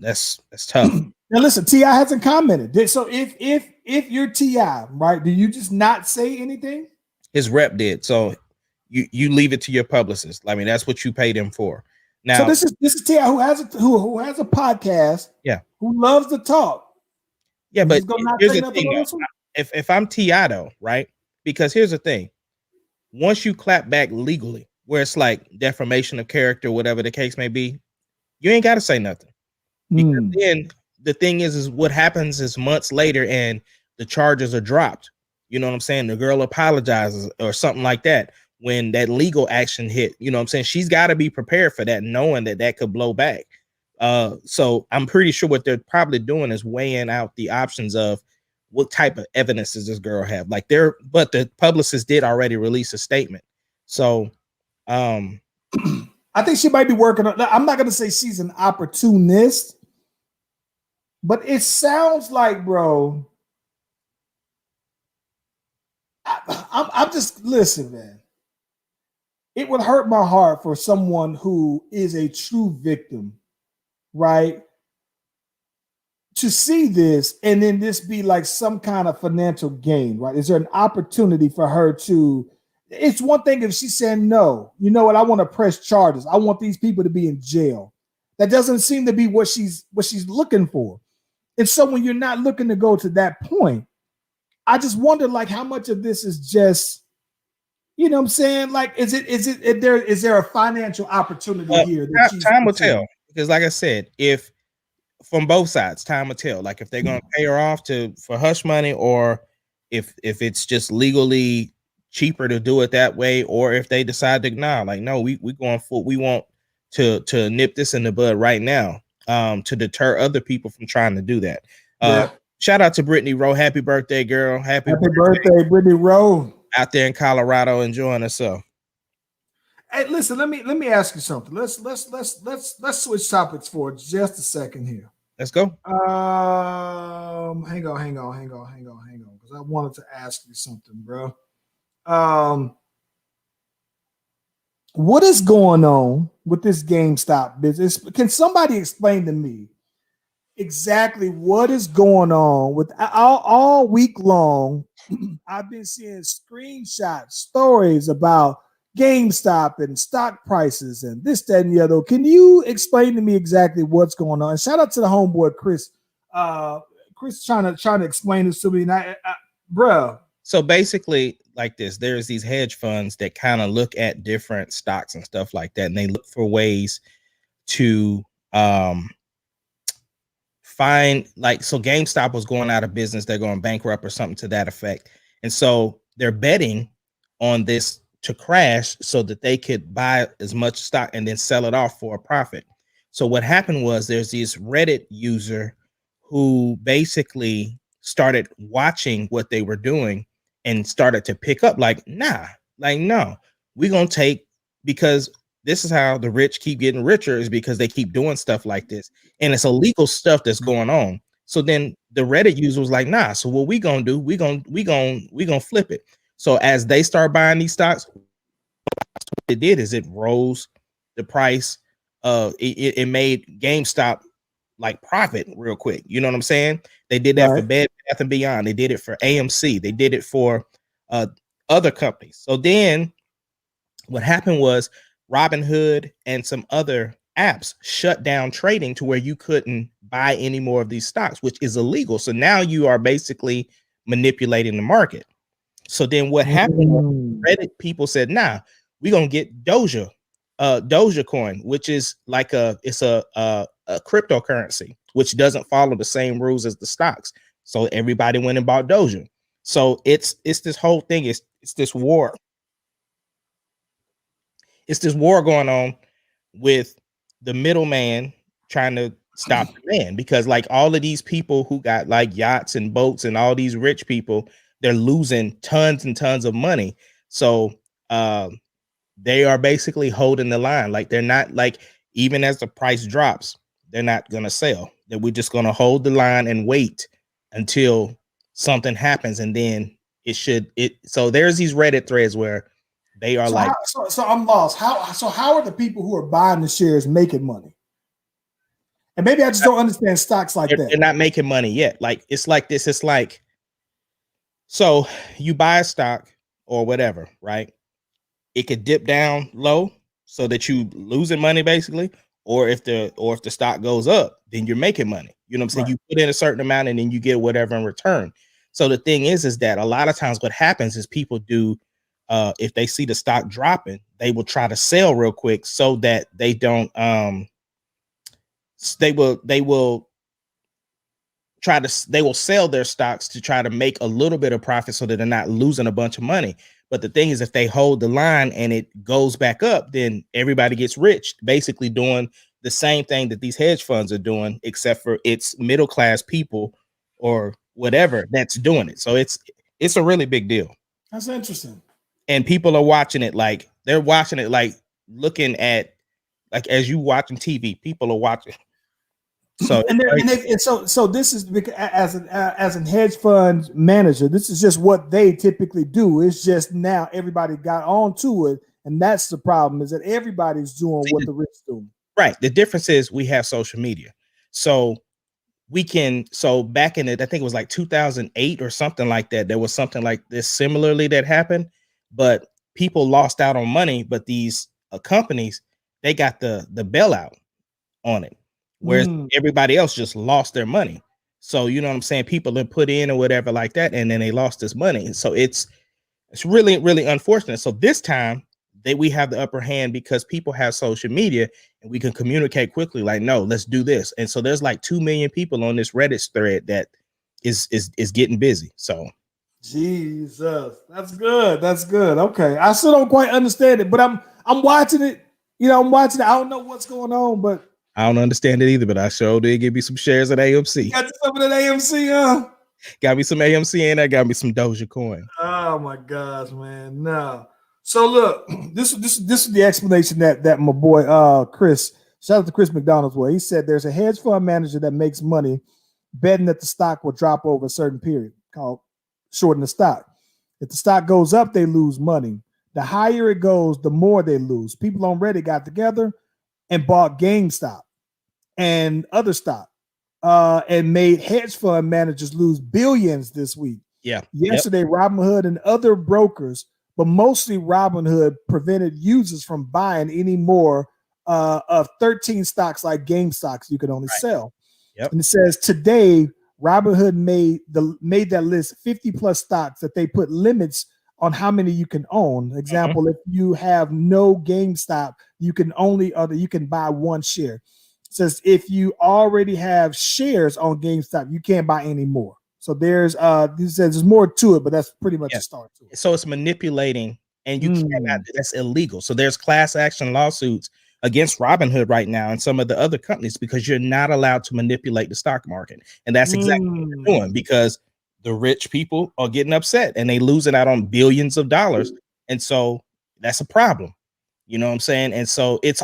tough.
Now listen, T.I. hasn't commented. So if you're T.I., right, do you just not say anything?
His rep did. So you leave it to your publicist. I mean, that's what you paid him for. Now,
so this is T.I. who has a podcast.
Yeah,
who loves to talk.
Yeah, but here's the thing. If I'm T.I. though, right? Because here's the thing. Once you clap back legally, where it's like defamation of character, whatever the case may be, you ain't got to say nothing. Because then the thing is what happens is months later and the charges are dropped. You know what I'm saying? The girl apologizes or something like that. When that legal action hit, you know what I'm saying? She's got to be prepared for that, knowing that could blow back. So I'm pretty sure what they're probably doing is weighing out the options of what type of evidence does this girl have. But the publicist did already release a statement. So
I think she might be working on, I'm not going to say she's an opportunist, but it sounds like, bro, I'm just, listen, man. it would hurt my heart for someone who is a true victim, right? To see this and then this be like some kind of financial gain, right? Is there an opportunity for her to? It's one thing if she's saying, no, you know what? I want to press charges. I want these people to be in jail. That doesn't seem to be what she's looking for. And so when you're not looking to go to that point, I just wonder like how much of this is just, you know what I'm saying? Like, is there a financial opportunity here? That
time will tell. Because like I said, if from both sides, time will tell. Like if they're gonna pay her off for hush money, or if it's just legally cheaper to do it that way, or if they decide to no, we going full, we want to nip this in the bud right now, to deter other people from trying to do that. Shout out to Brittany Rowe. Happy birthday, girl. Happy
birthday, Brittany Rowe.
Out there in Colorado enjoying herself.
Hey, listen, let me ask you something. Let's switch topics for just a second here.
Let's go.
Hang on, because I wanted to ask you something, bro. What is going on with this GameStop business? Can somebody explain to me exactly what is going on with all week long? I've been seeing screenshots, stories about GameStop and stock prices and this, that, and the other. Can you explain to me exactly what's going on? And shout out to the homeboy Chris. Chris trying to explain this to me, and bro.
So basically, like this, there's these hedge funds that kind of look at different stocks and stuff like that, and they look for ways to find, like, so GameStop was going out of business, they're going bankrupt or something to that effect, and so they're betting on this to crash so that they could buy as much stock and then sell it off for a profit. So what happened was there's this Reddit user who basically started watching what they were doing and started to pick up like, no, we're going to take, because this is how the rich keep getting richer, is because they keep doing stuff like this. And it's illegal stuff that's going on. So then the Reddit user was like, nah, so what we going to do, we going to flip it. So as they start buying these stocks, what it did is it rose the price. It made GameStop like profit real quick. You know what I'm saying? They did that for Bed Bath and Beyond. They did it for AMC. They did it for other companies. So then what happened was Robinhood and some other apps shut down trading to where you couldn't buy any more of these stocks, which is illegal. So now you are basically manipulating the market. So then what happened, Reddit people said, nah, we're going to get Doja coin, which is like a cryptocurrency, which doesn't follow the same rules as the stocks. So everybody went and bought Doja. So it's this whole thing. It's this war. It's this war going on with the middleman trying to stop the man, because like all of these people who got like yachts and boats and all these rich people, they're losing tons and tons of money. So they are basically holding the line. Like they're not, like, even as the price drops, they're not going to sell. That we're just going to hold the line and wait until something happens. And then so there's these Reddit threads where they are
so I'm lost. How are the people who are buying the shares making money? And maybe I just don't understand stocks like that.
They're not making money yet. Like, it's like this. It's like, so you buy a stock or whatever, right? It could dip down low so that you losing money basically, or if the stock goes up, then you're making money. You know what I'm saying? Right. You put in a certain amount and then you get whatever in return. So the thing is that a lot of times what happens is people do, if they see the stock dropping, they will try to sell real quick so that they don't, they will sell their stocks to try to make a little bit of profit so that they're not losing a bunch of money. But the thing is, if they hold the line and it goes back up, then everybody gets rich, basically doing the same thing that these hedge funds are doing, except for it's middle class people or whatever that's doing it. So it's a really big deal.
That's interesting. And
people are watching it like they're watching it, like looking at, like, as you watching TV, people are watching. So
so this is because as a hedge fund manager, this is just what they typically do. It's just now everybody got onto it And that's the problem, is that everybody's doing what the rich do.
Right. The difference is we have social media. So back in it, I think it was like 2008 or something like that. There was something like this similarly that happened, but people lost out on money. But these companies, they got the bailout on it, whereas everybody else just lost their money. So you know what I'm saying? People have put in or whatever like that, and then they lost this money. And so it's really, really unfortunate. So this time we have the upper hand because people have social media and we can communicate quickly. Like, no, let's do this. And so there's like 2 million people on this Reddit thread that is getting busy. So
Jesus, that's good. That's good. Okay, I still don't quite understand it, but I'm watching it. You know, I'm watching it. I don't know what's going on, but
I don't understand it either. But I sure did give me some shares at AMC.
Got some of that AMC,
Got me some AMC and I got me some Doja Coin.
Oh my gosh, man! No. So look, this is the explanation that my boy Chris, shout out to Chris McDonald's, he said there's a hedge fund manager that makes money betting that the stock will drop over a certain period, called shorting the stock. If the stock goes up, they lose money. The higher it goes, the more they lose. People on Reddit got together and bought GameStop and other stock, and made hedge fund managers lose billions this week.
Yeah.
Yesterday, Robinhood and other brokers, but mostly Robinhood, prevented users from buying any more of 13 stocks like GameStop you can only sell.
Yep.
And it says today, Robinhood made that list 50 plus stocks that they put limits on how many you can own. Example, if you have no GameStop, you can buy one share. It says if you already have shares on GameStop, you can't buy any more. So this says there's more to it, but that's pretty much a start to it.
So it's manipulating, and you cannot. That's illegal. So there's class action lawsuits against Robinhood right now and some of the other companies because you're not allowed to manipulate the stock market, and that's exactly what they're doing because the rich people are getting upset and they losing out on billions of dollars, and so that's a problem. You know what I'm saying? And so it's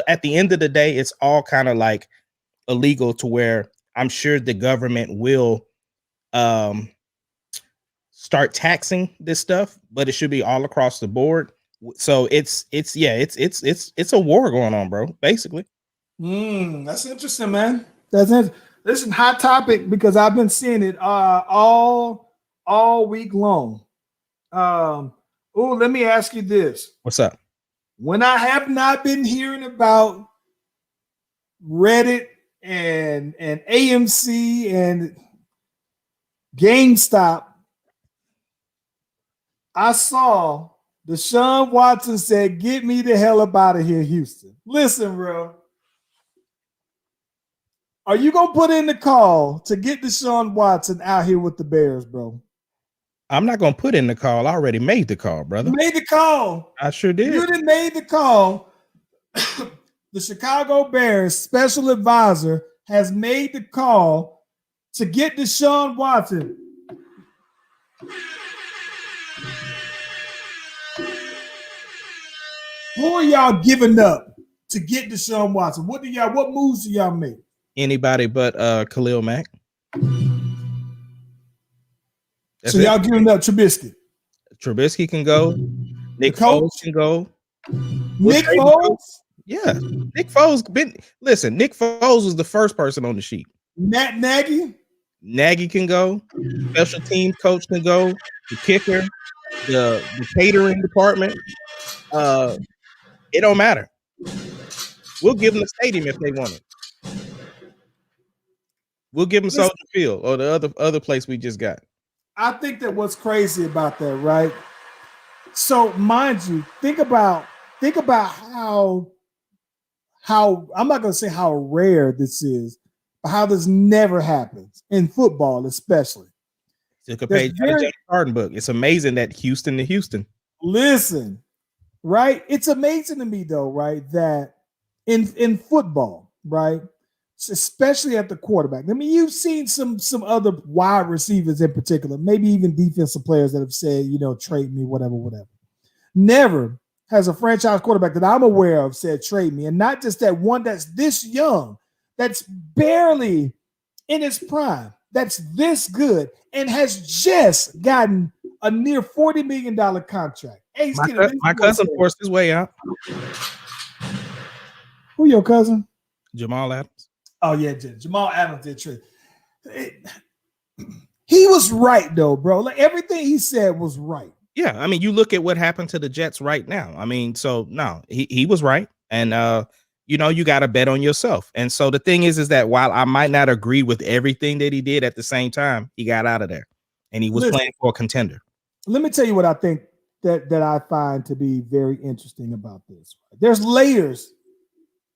at the end of the day, it's all kind of like illegal to where I'm sure the government will start taxing this stuff, but it should be all across the board. So it's a war going on, bro. Basically.
That's interesting, man. Listen, hot topic because I've been seeing it all week long. Let me ask you this.
What's up?
When I have not been hearing about Reddit and AMC and GameStop, I saw Deshaun Watson said, "Get me the hell up out of here, Houston." Listen, bro. Are you going to put in the call to get Deshaun Watson out here with the Bears, bro?
I'm not going to put in the call. I already made the call, brother.
You made the call.
I sure did.
You done made the call. The Chicago Bears special advisor has made the call to get Deshaun Watson. Who are y'all giving up to get Deshaun Watson? What moves do y'all make?
Anybody but Khalil Mack.
So y'all giving up Trubisky.
Trubisky can go. Nick Foles can go.
Nick Foles?
Yeah. Nick Foles. Nick Foles was the first person on the sheet.
Matt Nagy?
Nagy can go. Special team coach can go. The kicker. The catering department. It don't matter. We'll give them the stadium if they want it. We'll give them Soldier Field or the other place we just got.
I think that what's crazy about that, right? So, mind you, think about how I'm not going to say how rare this is, but how this never happens in football, especially.
Took a page out of James Harden book. It's amazing that Houston to Houston.
Listen, right? It's amazing to me though, right? That in football, right? Especially at the quarterback. I mean, you've seen some other wide receivers in particular, maybe even defensive players that have said, trade me, whatever. Never has a franchise quarterback that I'm aware of said trade me. And not just that one that's this young, that's barely in his prime, that's this good, and has just gotten a near $40 million contract. Hey, Skinner,
My cousin forced his way out.
Who your cousin?
Jamal Adams.
Oh yeah, Jamal Adams did trade. He was right though, bro. Like everything he said was right.
Yeah, I mean, you look at what happened to the Jets right now. I mean, so no, he was right, and you know, you got to bet on yourself. And so the thing is that while I might not agree with everything that he did, at the same time, he got out of there, and he was playing for a contender.
Let me tell you what I think that I find to be very interesting about this. There's layers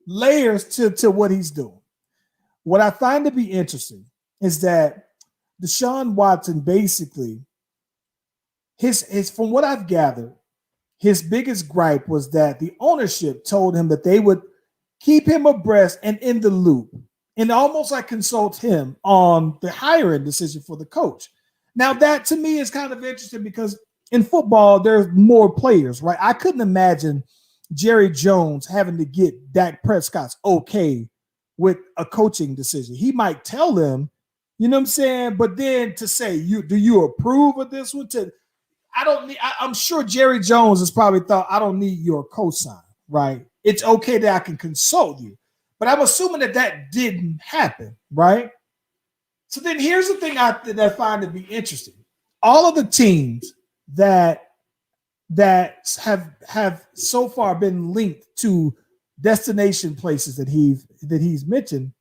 to what he's doing. What I find to be interesting is that Deshaun Watson basically, his from what I've gathered, his biggest gripe was that the ownership told him that they would keep him abreast and in the loop and almost like consult him on the hiring decision for the coach. Now that to me is kind of interesting because in football, there's more players, right? I couldn't imagine Jerry Jones having to get Dak Prescott's okay with a coaching decision. He might tell them, you know what I'm saying? But then to say, do you approve of this one? I'm sure Jerry Jones has probably thought, I don't need your cosign, right? It's okay that I can consult you. But I'm assuming that didn't happen, right? So then here's the thing that I find to be interesting. All of the teams that have so far been linked to destination places that he's mentioned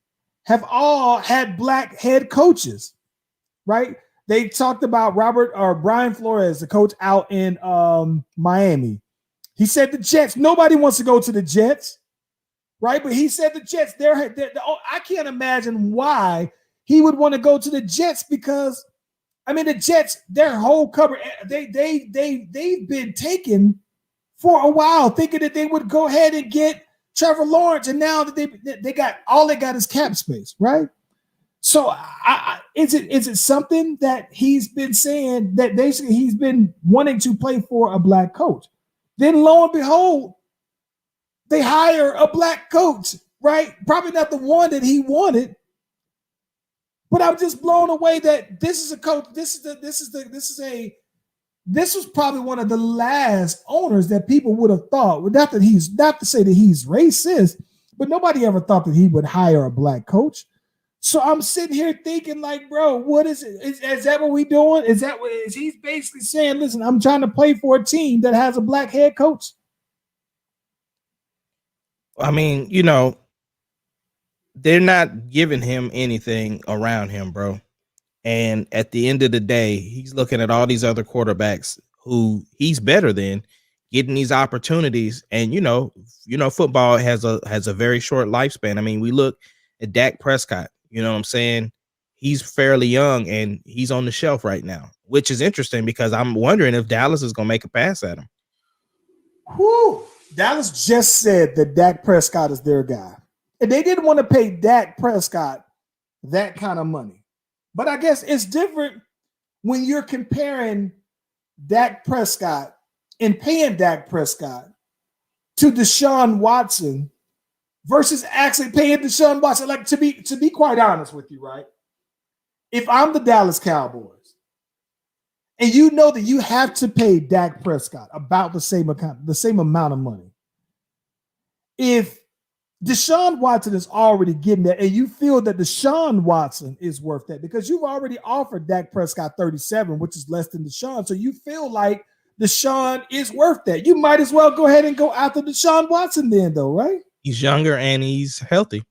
have all had black head coaches, right? They talked about Brian Flores, the coach out in Miami. He said the Jets. Nobody wants to go to the Jets, right? But he said the Jets. I can't imagine why he would want to go to the Jets because, I mean, the Jets, their whole cover, they've been taken for a while, thinking that they would go ahead and get Trevor Lawrence, and now that they got all they got is cap space, right? So is it something that he's been saying that basically he's been wanting to play for a black coach? Then lo and behold, they hire a black coach, right? Probably not the one that he wanted, but I'm just blown away that this is a coach. This was probably one of the last owners that people would have thought. Not to say that he's racist, but nobody ever thought that he would hire a black coach. So I'm sitting here thinking, like, bro, what is it? Is that what we doing? Is he's basically saying, listen, I'm trying to play for a team that has a black head coach?
I mean, you know, they're not giving him anything around him, bro. And at the end of the day, he's looking at all these other quarterbacks who he's better than, getting these opportunities. And you know, football has a very short lifespan. I mean, we look at Dak Prescott. You know what I'm saying? He's fairly young and he's on the shelf right now, which is interesting because I'm wondering if Dallas is going to make a pass at him.
Whew. Dallas just said that Dak Prescott is their guy. And they didn't want to pay Dak Prescott that kind of money. But I guess it's different when you're comparing Dak Prescott and paying Dak Prescott to Deshaun Watson versus actually paying Deshaun Watson. Like, to be quite honest with you, right? If I'm the Dallas Cowboys and you know that you have to pay Dak Prescott about the same amount of money, if Deshaun Watson is already getting that, and you feel that Deshaun Watson is worth that because you've already offered Dak Prescott 37, which is less than Deshaun, so you feel like Deshaun is worth that. You might as well go ahead and go after Deshaun Watson then, though, right?
He's younger and he's healthy.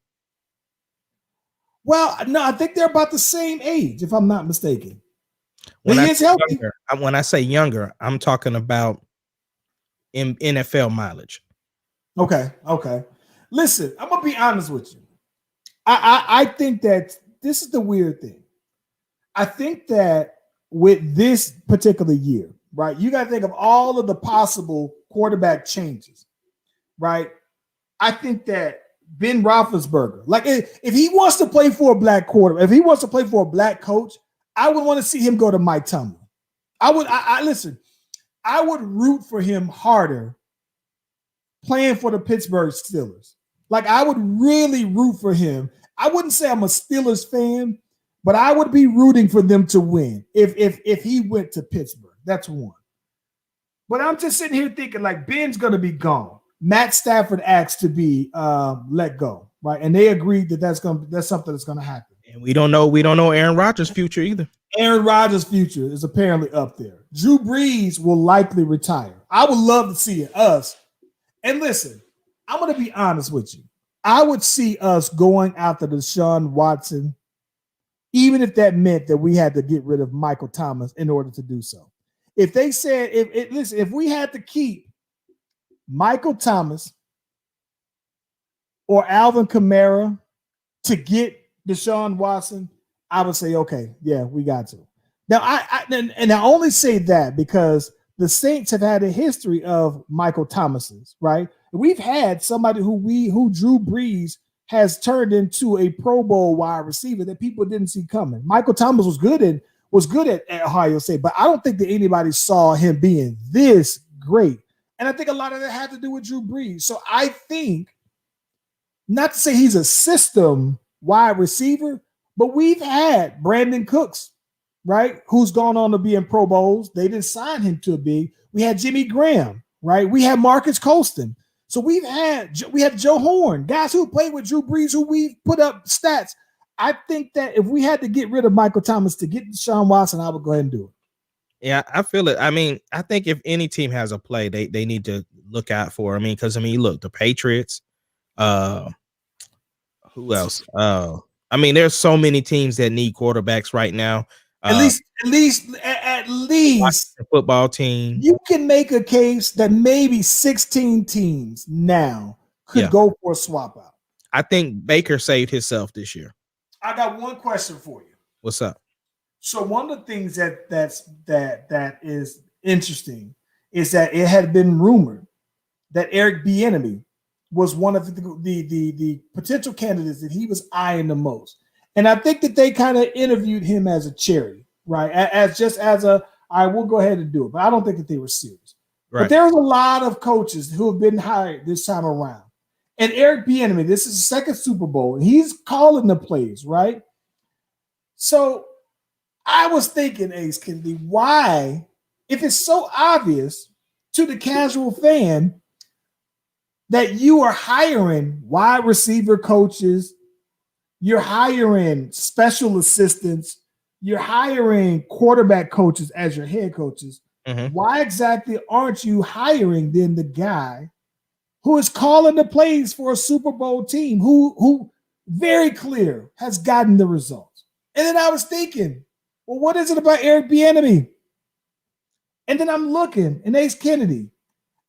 Well, no, I think they're about the same age, if I'm not mistaken. When he is healthy.
Younger, when I say younger, I'm talking about in NFL mileage.
Okay. Listen, I'm gonna be honest with you. I think that this is the weird thing. I think that with this particular year, right, you got to think of all of the possible quarterback changes, right? I think that Ben Roethlisberger, like if he wants to play for a black quarterback, if he wants to play for a black coach, I would want to see him go to Mike Tomlin. I would root for him harder playing for the Pittsburgh Steelers. Like, I would really root for him. I wouldn't say I'm a Steelers fan, but I would be rooting for them to win if he went to Pittsburgh. That's one. But I'm just sitting here thinking like Ben's going to be gone. Matt Stafford asked to be let go, right? And they agreed that that's something that's going to happen.
And we don't know Aaron Rodgers' future either.
Aaron Rodgers' future is apparently up there. Drew Brees will likely retire. I would love to see us. And listen, I'm going to be honest with you. I would see us going after Deshaun Watson, even if that meant that we had to get rid of Michael Thomas in order to do so. If they said, if we had to keep Michael Thomas or Alvin Kamara to get Deshaun Watson, I would say, okay, yeah, we got to. Now, I only say that because the Saints have had a history of Michael Thomas's, right? We've had somebody who Drew Brees has turned into a Pro Bowl wide receiver that people didn't see coming. Michael Thomas was good at Ohio State, but I don't think that anybody saw him being this great. And I think a lot of that had to do with Drew Brees. So I think, not to say he's a system wide receiver, but we've had Brandon Cooks, right, who's gone on to be in Pro Bowls. They didn't sign him to a big. We had Jimmy Graham, right? We had Marcus Colston. So we had Joe Horn, guys who played with Drew Brees, who we put up stats. I think that if we had to get rid of Michael Thomas to get Deshaun Watson, I would go ahead and do it.
Yeah, I feel it. I mean, I think if any team has a play, they need to look out for. I mean, because look, the Patriots. Who else? I mean, there's so many teams that need quarterbacks right now.
At least
the football team.
You can make a case that maybe 16 teams now could go for a swap out.
I think Baker saved himself this year.
I got one question for you.
What's up?
So one of the things that is interesting is that it had been rumored that Eric Bieniemy was one of the potential candidates that he was eyeing the most. And I think that they kind of interviewed him as a charity, right? I will go ahead and do it, but I don't think that they were serious. Right. But there's a lot of coaches who have been hired this time around. And Eric Bieniemy, this is his second Super Bowl, and he's calling the plays, right? So I was thinking, Ace Kennedy, why, if it's so obvious to the casual fan that you are hiring wide receiver coaches, you're hiring special assistants, you're hiring quarterback coaches as your head coaches, why exactly aren't you hiring then the guy who is calling the plays for a Super Bowl team, who very clear has gotten the results? And then I was thinking, well, what is it about Eric Bieniemy? And then I'm looking, and Ace Kennedy,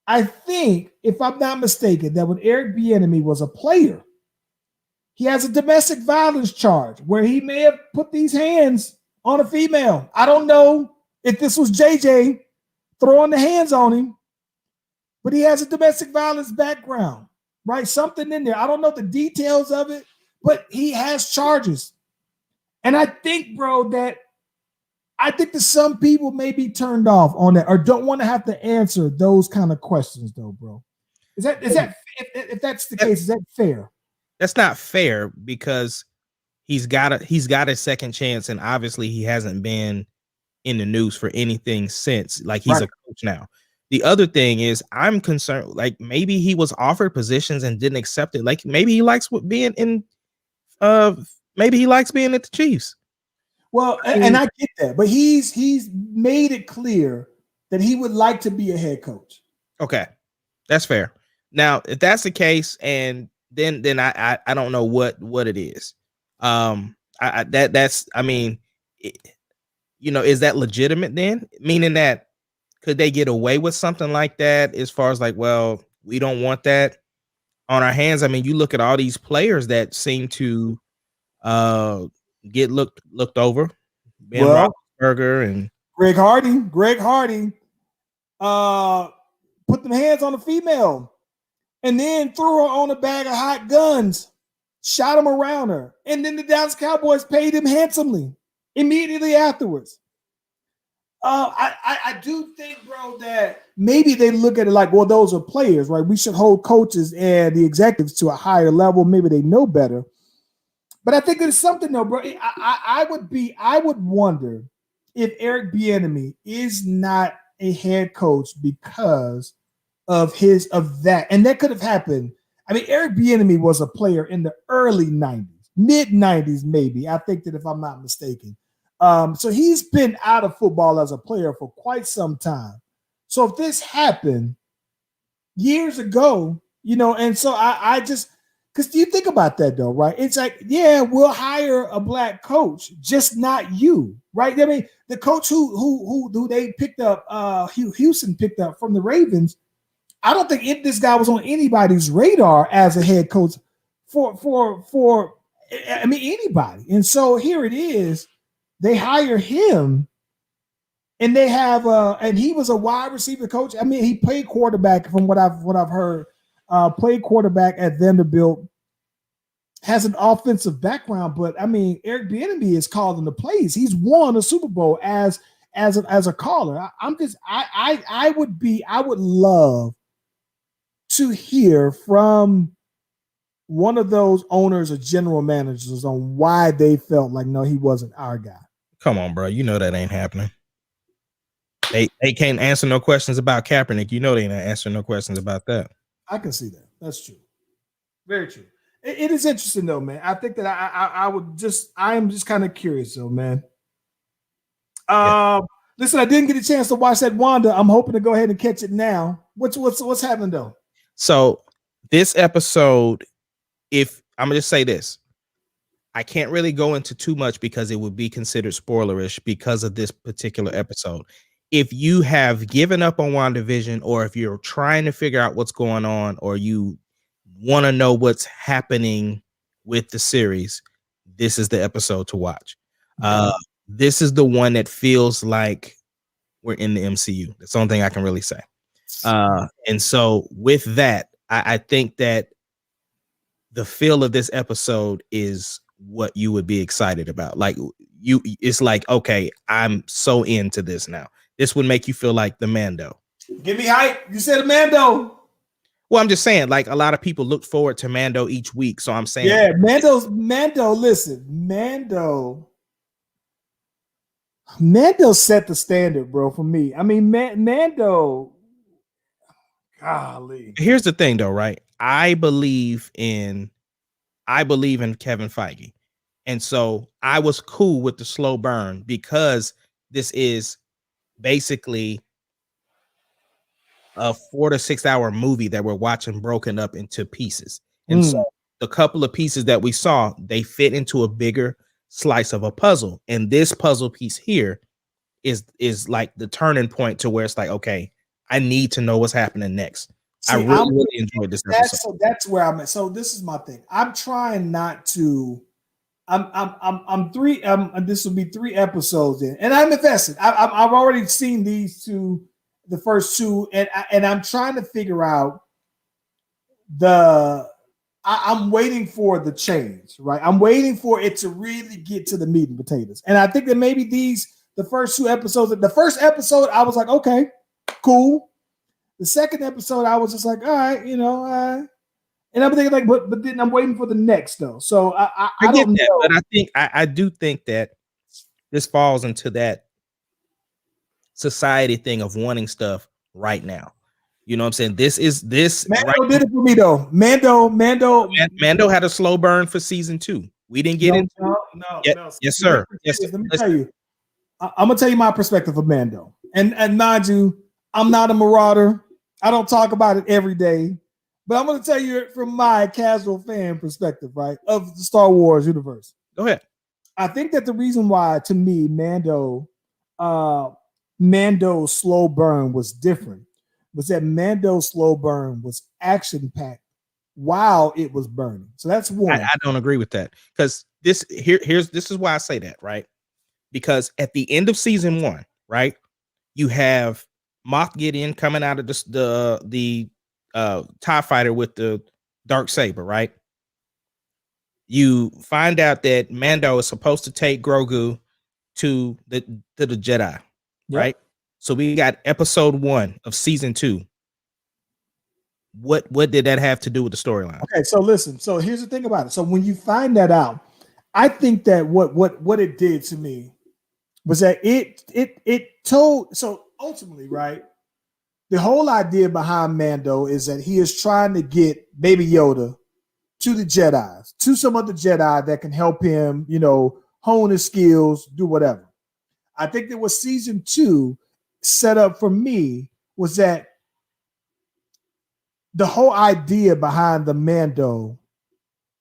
I think, if I'm not mistaken, that when Eric Bieniemy was a player, he has a domestic violence charge where he may have put these hands on a female. I don't know if this was JJ throwing the hands on him, but he has a domestic violence background, right? Something in there. I don't know the details of it, but he has charges. And I think, bro, that some people may be turned off on that or don't want to have to answer those kind of questions, though, bro. Is that if that's the case, is that fair?
That's not fair because he's got a second chance, and obviously he hasn't been in the news for anything since. Like, he's a coach now. The other thing is, I'm concerned, like, maybe he was offered positions and didn't accept it. Like, maybe he likes being in maybe he likes being at the Chiefs.
Well, and I get that, but he's made it clear that he would like to be a head coach.
Okay, that's fair. Now, if that's the case, and then I don't know what it is. Is that legitimate then? Meaning that could they get away with something like that as far as like, well, we don't want that on our hands? I mean, you look at all these players that seem to get looked over. Ben Roethlisberger and
Greg Hardy put them hands on a female and then threw her on a bag of hot guns, shot them around her. And then the Dallas Cowboys paid him handsomely immediately afterwards. I do think, bro, that maybe they look at it like, well, those are players, right? We should hold coaches and the executives to a higher level. Maybe they know better. But I think there's something, though, bro. I would wonder if Eric Bieniemy is not a head coach because of that. And that could have happened. I mean, Eric Bieniemy was a player in the early 90s, mid 90s, maybe. I think that if I'm not mistaken. So he's been out of football as a player for quite some time. So if this happened years ago, and so I just, because you think about that though, right? It's like, yeah, we'll hire a black coach, just not you, right? I mean, the coach who they picked up, Houston picked up from the Ravens. I don't think this guy was on anybody's radar as a head coach for anybody. And so here it is. They hire him, and they have and he was a wide receiver coach. I mean, he played quarterback from what I've heard. Played quarterback at Vanderbilt. Has an offensive background, but I mean, Eric Bieniemy is calling the plays. He's won a Super Bowl as a caller. I would love to hear from one of those owners or general managers on why they felt like, no, he wasn't our guy.
Come on, bro. You know that ain't happening. They can't answer no questions about Kaepernick. You know they ain't answering no questions about that.
I can see that. That's true. Very true. It is interesting though, man. I think that I am just kind of curious though, man. Listen, I didn't get a chance to watch that Wanda. I'm hoping to go ahead and catch it now. What's happening though?
So this episode, if I'm gonna just say this, I can't really go into too much because it would be considered spoilerish because of this particular episode. If you have given up on Wanda Vision, or if you're trying to figure out what's going on, or you want to know what's happening with the series, this is the episode to watch. This is the one that feels like we're in the MCU. That's the only thing I can really say. And so with that, I think that the feel of this episode is what you would be excited about. Like it's like, okay, I'm so into this now. This would make you feel like the Mando.
Give me hype. You said Mando.
Well, I'm just saying, like, a lot of people look forward to Mando each week. So I'm saying,
yeah, Mando, listen, Mando set the standard, bro, for me. I mean, Mando, golly.
Here's the thing though, right? I believe in Kevin Feige. And so I was cool with the slow burn because this is basically a 4 to 6 hour movie that we're watching broken up into pieces. And so the couple of pieces that we saw, they fit into a bigger slice of a puzzle. And this puzzle piece here is like the turning point to where it's like, okay, I need to know what's happening next. See, I really enjoyed this episode.
So that's where I'm at. So this is my thing. I'm trying not to. This will be 3 episodes in, and I'm invested. I've already seen these two, the first 2, and I'm trying to figure out I'm waiting for the change, right? I'm waiting for it to really get to the meat and potatoes, and I think that maybe the first 2 episodes. The first episode, I was like, okay, cool. The second episode, I was just like, all right, and I'm thinking like, but then I'm waiting for the next though. So I
get
don't
that,
know.
but I think I do think that this falls into that society thing of wanting stuff right now. You know what I'm saying? This
Mando did it for me though. Mando
had a slow burn for season 2. We didn't get into
no.
Yes, sir. Yes,
let me tell you. I'm gonna tell you my perspective of Mando, and mind you, I'm not a marauder. I don't talk about it every day. But I'm going to tell you it from my casual fan perspective, right, of the Star Wars universe.
Go ahead.
I think that the reason why, to me, Mando's slow burn was different was that Mando's slow burn was action-packed while it was burning. So that's one.
I don't agree with that because this is why I say that, right? Because at the end of season 1, right, you have Moff Gideon coming out of the TIE fighter with the dark saber, right? You find out that Mando is supposed to take Grogu to the Jedi, right? So we got episode 1 of season 2. What did that have to do with the storyline?
Okay, so listen. So here's the thing about it. So when you find that out, I think that what it did to me was that it told. So ultimately, right? The whole idea behind Mando is that he is trying to get Baby Yoda to the Jedi, to some other Jedi that can help him, hone his skills, do whatever. I think that what season 2 set up for me was that the whole idea behind the Mando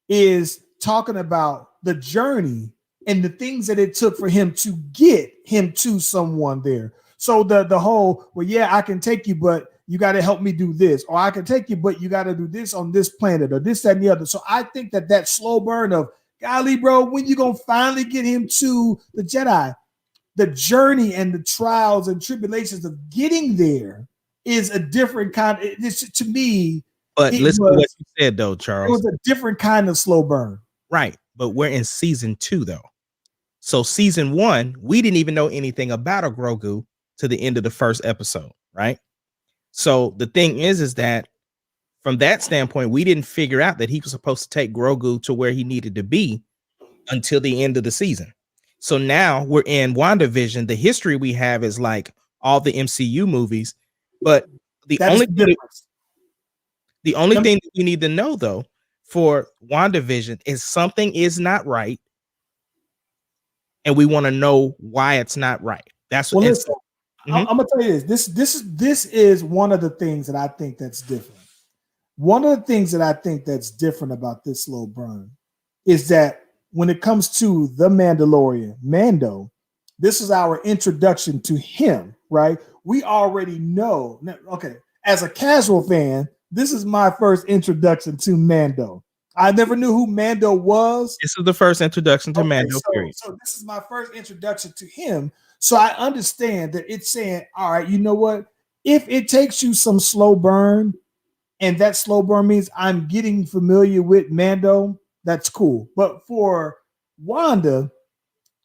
is talking about the journey and the things that it took for him to get him to someone there. So the whole, well, yeah, I can take you, but you got to help me do this, or I can take you, but you got to do this on this planet, or this, that, and the other. So I think that slow burn of, golly, bro, when you gonna finally get him to the Jedi? The journey and the trials and tribulations of getting there is a different kind. To me,
but listen to what you said, though, Charles.
It was a different kind of slow burn.
Right, but we're in season 2, though. So season 1, we didn't even know anything about a Grogu to the end of the first episode, right? So the thing is that from that standpoint, we didn't figure out that he was supposed to take Grogu to where he needed to be until the end of the season. So now we're in Wanda Vision. The history we have is like all the MCU movies, but the only thing that we need to know, though, for Wanda Vision is something is not right, and we want to know why it's not right. That's what.
Listen, I'm gonna tell you this. This is one of the things that I think that's different. One of the things that I think that's different about this slow burn is that when it comes to the Mandalorian, Mando, this is our introduction to him, right? We already know. Okay, as a casual fan, this is my first introduction to Mando. I never knew who Mando was.
This is the first introduction to Mando, period.
So this is my first introduction to him. So I understand that it's saying, all right, you know what? If it takes you some slow burn, and that slow burn means I'm getting familiar with Mando, that's cool. But for Wanda,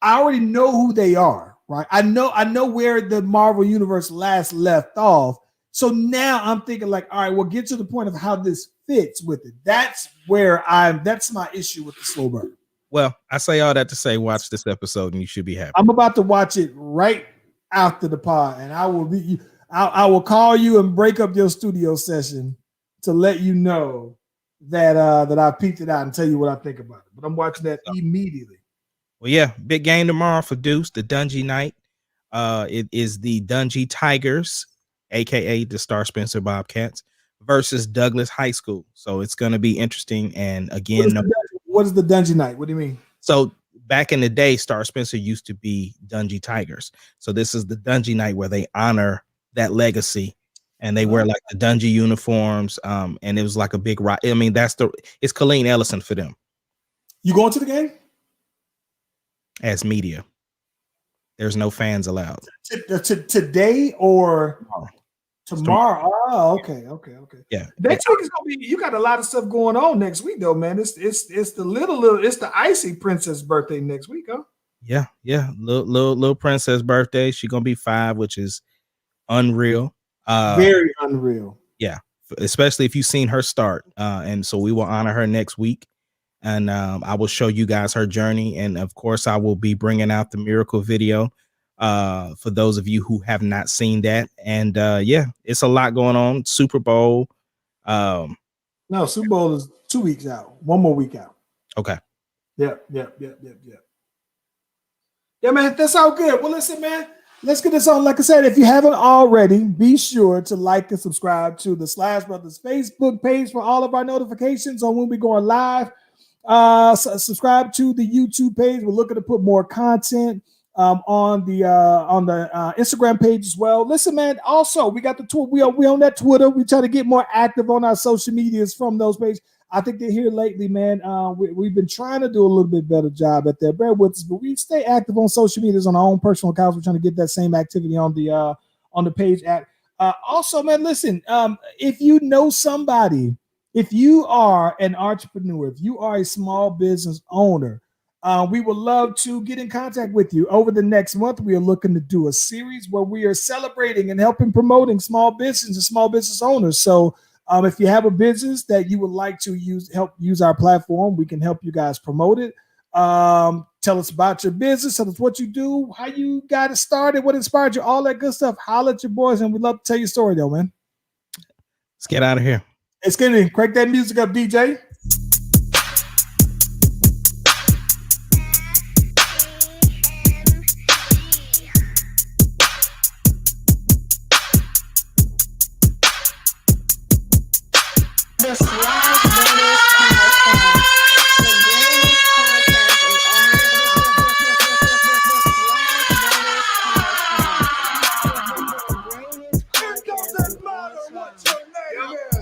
I already know who they are, right? I know where the Marvel Universe last left off. So now I'm thinking like, all right, we'll get to the point of how this fits with it. That's my issue with the slow burn.
Well, I say all that to say, watch this episode and you should be happy.
I'm about to watch it right after the pod, and I will call you and break up your studio session to let you know that I peeped it out and tell you what I think about it. But I'm watching that immediately.
Well, yeah, big game tomorrow for Deuce, the Dungy Night. It is the Dungy Tigers, aka the Star Spencer Bobcats, versus Douglas High School. So it's going to be interesting. And again,
what is the Dungy Night? What do you mean?
So back in the day, Star Spencer used to be Dungy Tigers. So this is the Dungy Night where they honor that legacy. And they wear like the Dungy uniforms. And it was like a big rock. I mean, it's Colleen Ellison for them.
You going to the game?
As media. There's no fans allowed.
Today or tomorrow? Oh, okay.
Yeah.
Next week is gonna be. You got a lot of stuff going on next week, though, man. It's the icy princess birthday next week, huh?
Yeah. Little princess birthday. She's gonna be 5, which is unreal.
Very unreal.
Yeah, especially if you've seen her start. And so we will honor her next week. And I will show you guys her journey. And of course, I will be bringing out the miracle video for those of you who have not seen that. And yeah, it's a lot going on. Super Bowl.
No, Super Bowl is 2 weeks out. 1 more week out.
Okay.
Yeah. Yeah, man, that's all good. Well, listen, man, let's get this on. Like I said, if you haven't already, be sure to like and subscribe to the Slash Brothers Facebook page for all of our notifications on when we're going live. Subscribe to the YouTube page. We're looking to put more content on the Instagram page as well. Listen, man. Also, we got the tour. We on that Twitter. We try to get more active on our social medias from those pages. I think they're here lately, man. We've been trying to do a little bit better job at that. Bear with us, but we stay active on social medias on our own personal accounts. We're trying to get that same activity on the page. Also, man, listen. If you know somebody. If you are an entrepreneur, if you are a small business owner, we would love to get in contact with you. Over the next month, we are looking to do a series where we are celebrating and helping promoting small business and small business owners. So if you have a business that you would like to help use our platform, we can help you guys promote it. Tell us about your business. Tell us what you do, how you got it started, what inspired you, all that good stuff. Holler at your boys, and we'd love to tell your story, though, man.
Let's get out of here.
It's gonna crank that music up, DJ.
The Slash Brothers Podcast. The greatest podcast of all time. The greatest podcast of all time.
What's your name?